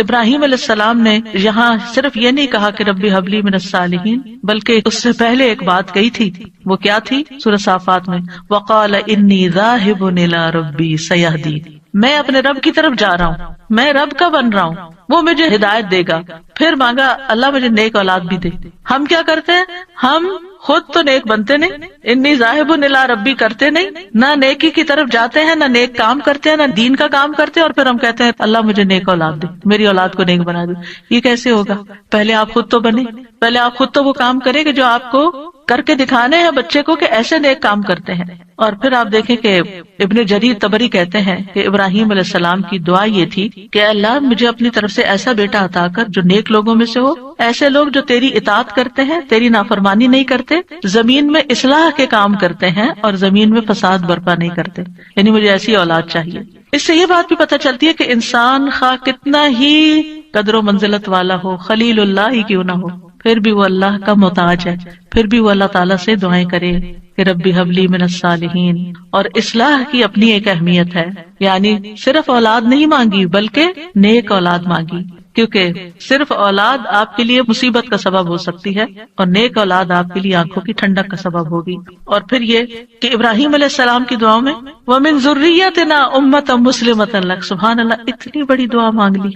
ابراہیم علیہ السلام نے یہاں صرف یہ نہیں کہا کہ ربی حب لی من الصالحین، بلکہ اس سے پہلے ایک بات کہی تھی. وہ کیا تھی؟ سورہ صافات میں وقال انی ذاہب الی ربی سیہدین، میں اپنے رب کی طرف جا رہا ہوں، میں رب کا بن رہا ہوں، وہ مجھے ہدایت دے گا. پھر مانگا اللہ مجھے نیک اولاد بھی دے. ہم کیا کرتے ہیں؟ ہم خود تو نیک بنتے نہیں، انی ذاہب الی ربی کرتے نہیں، نہ نیکی کی طرف جاتے ہیں، نہ نیک کام کرتے ہیں، نہ دین کا کام کرتے ہیں، اور پھر ہم کہتے ہیں اللہ مجھے نیک اولاد دے، میری اولاد کو نیک بنا دے. یہ کیسے ہوگا؟ پہلے آپ خود تو بنے، پہلے آپ خود تو وہ کام کریں کہ جو آپ کو کر کے دکھانے ہیں بچے کو کہ ایسے نیک کام کرتے ہیں. اور پھر آپ دیکھیں کہ ابن جریر طبری کہتے ہیں کہ ابراہیم علیہ السلام کی دعا یہ تھی کہ اللہ مجھے اپنی طرف سے ایسا بیٹا عطا کر جو نیک لوگوں میں سے ہو، ایسے لوگ جو تیری اطاعت کرتے ہیں، تیری نافرمانی نہیں کرتے، زمین میں اصلاح کے کام کرتے ہیں اور زمین میں فساد برپا نہیں کرتے. یعنی مجھے ایسی اولاد چاہیے. اس سے یہ بات بھی پتہ چلتی ہے کہ انسان خواہ کتنا ہی قدر و منزلت والا ہو، خلیل اللہ ہی کیوں نہ ہو، پھر بھی وہ اللہ کا محتاج ہے، پھر بھی وہ اللہ تعالیٰ سے دعائیں کرے کہ ربی حب لی من الصالحین. اور اصلاح کی اپنی ایک اہمیت ہے، یعنی صرف اولاد نہیں مانگی بلکہ نیک اولاد مانگی، کیونکہ صرف اولاد آپ کے لیے مصیبت کا سبب ہو سکتی ہے، اور نیک اولاد آپ کے لیے آنکھوں کی ٹھنڈک کا سبب ہوگی. اور پھر یہ کہ ابراہیم علیہ السلام کی دعاؤں میں وَمِن ذُرِّيَّتِنَا أُمَّةً مُسْلِمَةً لَكَ، سبحان اللہ، اتنی بڑی دعا مانگ لی.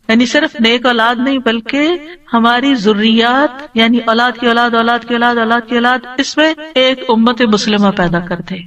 یعنی صرف نیک اولاد نہیں بلکہ ہماری ذریات، یعنی اولاد کی اولاد، اولاد کی اولاد، اولاد کی اولاد، اس میں ایک امت مسلمہ پیدا کرتے.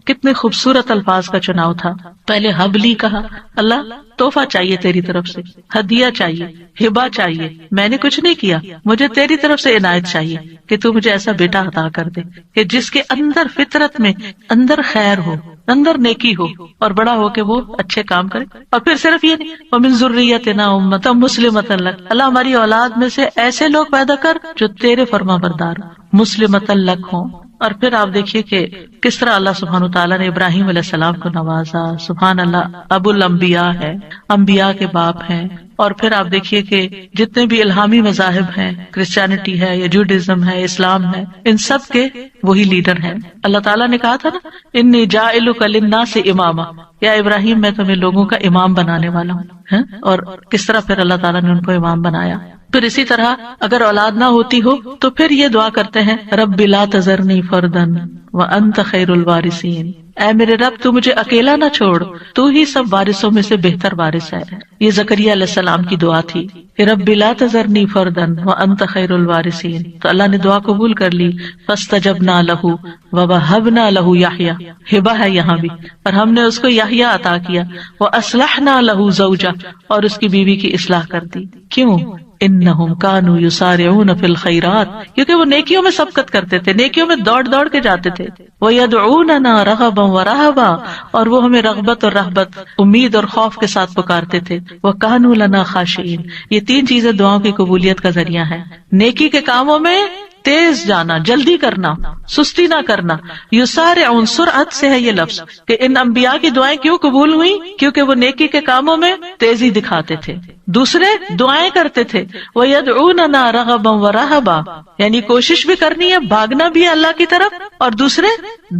کتنے خوبصورت الفاظ کا چناؤ تھا. پہلے حبلی کہا، اللہ تحفہ چاہیے تیری طرف سے، ہدیہ چاہیے، ہبہ چاہیے، میں نے کچھ نہیں کیا، مجھے تیری طرف سے عنایت چاہیے کہ تو مجھے ایسا بیٹا عطا کر دے کہ جس کے اندر فطرت میں اندر خیر ہو، اندر نیکی ہو، اور بڑا ہو کے وہ اچھے کام کرے. اور پھر صرف یہ نہیں، وَمِن ذُرِّيَّتِنَا أُمَّةً مُسْلِمَةً لَكَ، اللہ ہماری اولاد میں سے ایسے لوگ پیدا کر جو تیرے فرما بردار مسلمۃ لک ہوں. اور پھر آپ دیکھیے کہ کس طرح اللہ سبحانہ تعالیٰ نے ابراہیم علیہ السلام کو نوازا. سبحان اللہ، ابو الانبیاء ہے، انبیاء کے باپ ہیں. اور پھر آپ دیکھیے کہ جتنے بھی الہامی مذاہب ہیں، کرسچینٹی ہے یا جوڈازم ہے، اسلام ہے، ان سب کے وہی لیڈر ہیں. اللہ تعالیٰ نے کہا تھا نا، انی جاعلک للناس اماما، یا ابراہیم میں تمہیں لوگوں کا امام بنانے والا ہوں. اور کس طرح پھر اللہ تعالیٰ نے ان کو امام بنایا. پھر اسی طرح اگر اولاد نہ ہوتی ہو تو پھر یہ دعا کرتے ہیں، رب لا تذرنی فردا وانت خیر الوارثین، اے میرے رب تو مجھے اکیلا نہ چھوڑ، تو ہی سب وارثوں میں سے بہتر وارث ہے. یہ زکریا علیہ السلام کی دعا تھی کہ رب لا تذرنی فردا وانت خیر الوارثین. تو اللہ نے دعا قبول کر لی. فاستجبنا لہ ووہبنا لہ یحییٰ، ہبہ ہے یہاں بھی، اور ہم نے اس کو یحییٰ عطا کیا. واصلحنا لہ زوجہ، اور اس کی بیوی کی اصلاح کر دی. کیوں؟ انہم کانوا یسارعون فی الخیرات، کیونکہ وہ نیکیوں میں سبقت کرتے تھے، نیکیوں میں دوڑ دوڑ کے جاتے تھے. ویدعوننا رغبا ورہبا، اور وہ ہمیں رغبت اور رہبت، امید اور خوف کے ساتھ پکارتے تھے. وکانوا لنا خاشعین. یہ تین چیزیں دعاؤں کی قبولیت کا ذریعہ ہیں. نیکی کے کاموں میں تیز جانا، جلدی کرنا، سستی نہ کرنا. یسارعون، سرعت سے ہے یہ لفظ، کہ ان انبیاء کی دعائیں کیوں قبول ہوئی؟ کیونکہ وہ نیکی کے کاموں میں تیزی دکھاتے تھے. دوسرے دعائیں کرتے تھے، وَيَدْعُونَنَا رَغَبًا وَرَهَبًا، یعنی کوشش بھی کرنی ہے، بھاگنا بھی ہے اللہ کی طرف، اور دوسرے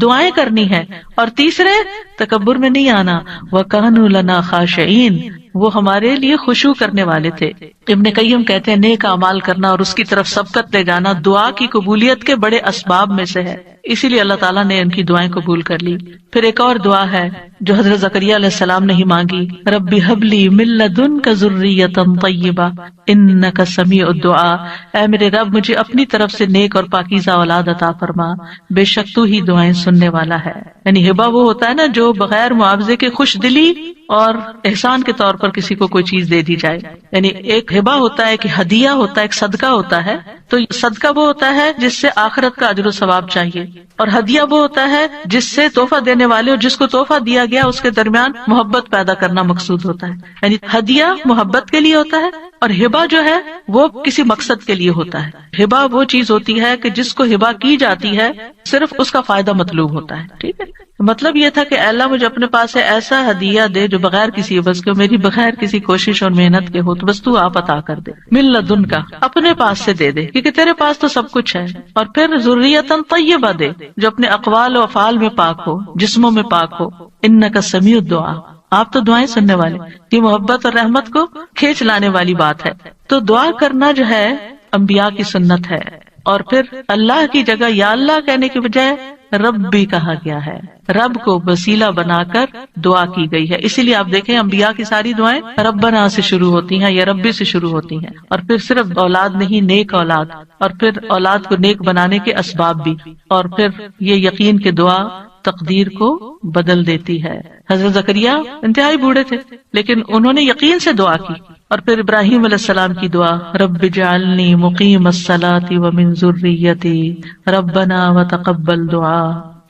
دعائیں کرنی ہے. اور تیسرے تکبر میں نہیں آنا. وَكَانُوا لَنَا خَاشِعِينَ، وہ ہمارے لیے خشوع کرنے والے تھے. ابن قیم کہتے ہیں نیک اعمال کرنا اور اس کی طرف سبقت لے جانا دعا کی قبولیت کے بڑے اسباب میں سے ہے، اسی لیے اللہ تعالیٰ نے ان کی دعائیں قبول کر لی. پھر ایک اور دعا ہے جو حضرت زکریا علیہ السلام نے ہی مانگی، رب ہب لی من لدنک ذریۃ طیبہ انک سمیع الدعاء، اے میرے رب مجھے اپنی طرف سے نیک اور پاکیزہ اولاد عطا فرما، بے شک تو ہی دعائیں سننے والا ہے. یعنی ہبہ وہ ہوتا ہے نا جو بغیر معاوضے کے خوش دلی اور احسان کے طور پر کسی کو کوئی چیز دے دی جائے. یعنی ایک ہبہ ہوتا ہے، ایک ہدیہ ہوتا ہے، ایک صدقہ ہوتا ہے. تو صدقہ وہ ہوتا ہے جس سے آخرت کا اجر و ثواب چاہیے، اور ہدیہ وہ ہوتا ہے جس سے تحفہ دینے والے اور جس کو تحفہ دیا گیا اس کے درمیان محبت پیدا کرنا مقصود ہوتا ہے. یعنی ہدیہ محبت کے لیے ہوتا ہے اور ہبہ جو ہے وہ کسی مقصد کے لیے ہوتا ہے. ہبہ وہ چیز ہوتی ہے کہ جس کو ہبہ کی جاتی ہے صرف اس کا فائدہ مطلوب ہوتا ہے. ٹھیک ہے، مطلب یہ تھا کہ اللہ مجھے اپنے پاس سے ایسا ہدیہ دے جو بغیر کسی عوض کے، میری بغیر کسی کوشش اور محنت کے ہو، تو بس تو آپ عطا کر دے. من لدن کا اپنے پاس سے دے دے، کیونکہ تیرے پاس تو سب کچھ ہے. اور پھر ذریۃ طیبہ دے جو اپنے اقوال و افعال میں پاک ہو، جسموں میں پاک ہو. انک سمیع الدعاء، آپ تو دعائیں سننے والے. یہ محبت اور رحمت کو کھینچ لانے والی بات ہے. تو دعا کرنا جو ہے انبیاء کی سنت ہے. اور پھر اللہ کی جگہ یا اللہ کہنے کی بجائے رب بھی کہا گیا ہے، رب کو وسیلہ بنا کر دعا کی گئی ہے. اسی لیے آپ دیکھیں انبیاء کی ساری دعائیں ربنا سے شروع ہوتی ہیں یا ربی سے شروع ہوتی ہیں. اور پھر صرف اولاد نہیں، نیک اولاد، اور پھر اولاد کو نیک بنانے کے اسباب بھی. اور پھر یہ یقین کہ دعا تقدیر کو بدل دیتی ہے. حضرت زکریا انتہائی بوڑھے تھے لیکن انہوں نے یقین سے دعا کی. اور پھر ابراہیم علیہ السلام کی دعا، رب اجعلنی مقیم الصلاۃ ومن ذریتی ربنا وتقبل دعا،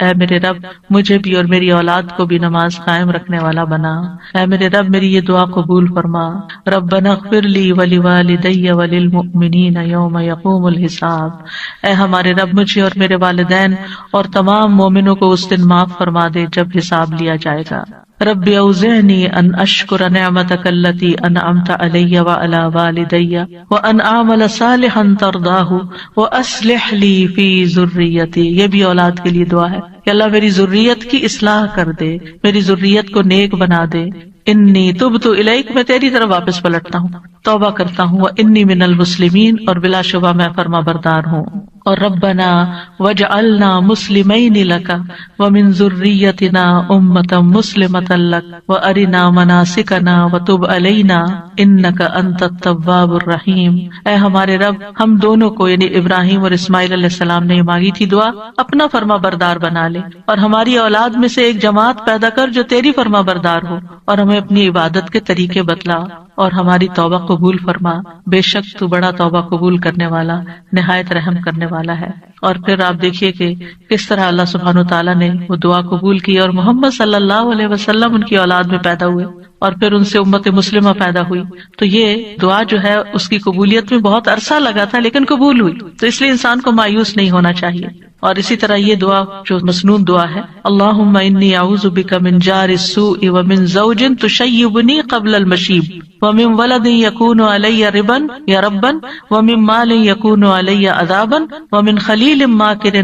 اے میرے رب مجھے بھی اور میری اولاد کو بھی نماز قائم رکھنے والا بنا. اے میرے رب میری یہ دعا قبول فرما. ربنا اغفر لی ولوالدی وللمؤمنین یوم یقوم الحساب، اے ہمارے رب مجھے اور میرے والدین اور تمام مومنوں کو اس دن معاف فرما دے جب حساب لیا جائے گا. رب اوزعنی ان اشکر نعمتک التی انعمت علی وعلی والدی وان اعمل صالحا ترضاہ واصلح لی فی ذریتی. یہ بھی اولاد کے لیے دعا ہے کہ اللہ میری ذریت کی اصلاح کر دے، میری ذریت کو نیک بنا دے. انی تبت الیک، میں تیری طرف واپس پلٹتا ہوں، توبہ کرتا ہوں. وانی من المسلمین، اور بلا شبہ میں فرما بردار ہوں. اور ربنا واجعلنا مسلمین لک ومن ذریتنا امۃ مسلمۃ لک وارنا مناسکنا وتب علینا انک انت التواب الرحیم. اے ہمارے رب ہم دونوں کو، یعنی ابراہیم اور اسماعیل علیہ السلام نے مانگی تھی دعا، اپنا فرما بردار بنا لے اور ہماری اولاد میں سے ایک جماعت پیدا کر جو تیری فرما بردار ہو، اور ہمیں اپنی عبادت کے طریقے بتلا اور ہماری توبہ قبول فرما. بے شک تو بڑا توبہ قبول کرنے والا، نہایت رحم کرنے والا ہے. اور پھر آپ دیکھیے کہ کس طرح اللہ سبحانہ وتعالیٰ نے وہ دعا قبول کی اور محمد صلی اللہ علیہ وسلم ان کی اولاد میں پیدا ہوئے اور پھر ان سے امت مسلمہ پیدا ہوئی. تو یہ دعا جو ہے اس کی قبولیت میں بہت عرصہ لگا تھا لیکن قبول ہوئی. تو اس لیے انسان کو مایوس نہیں ہونا چاہیے. اور اسی طرح یہ دعا جو مسنون دعا ہے، اللہم انی اعوذ بک من جار السوء ومن زوج تشیبنی قبل المشیب ومن ولد یکون علی ربا یا ربا ومن مال یکون علی عذابا ومن خلیل ماکر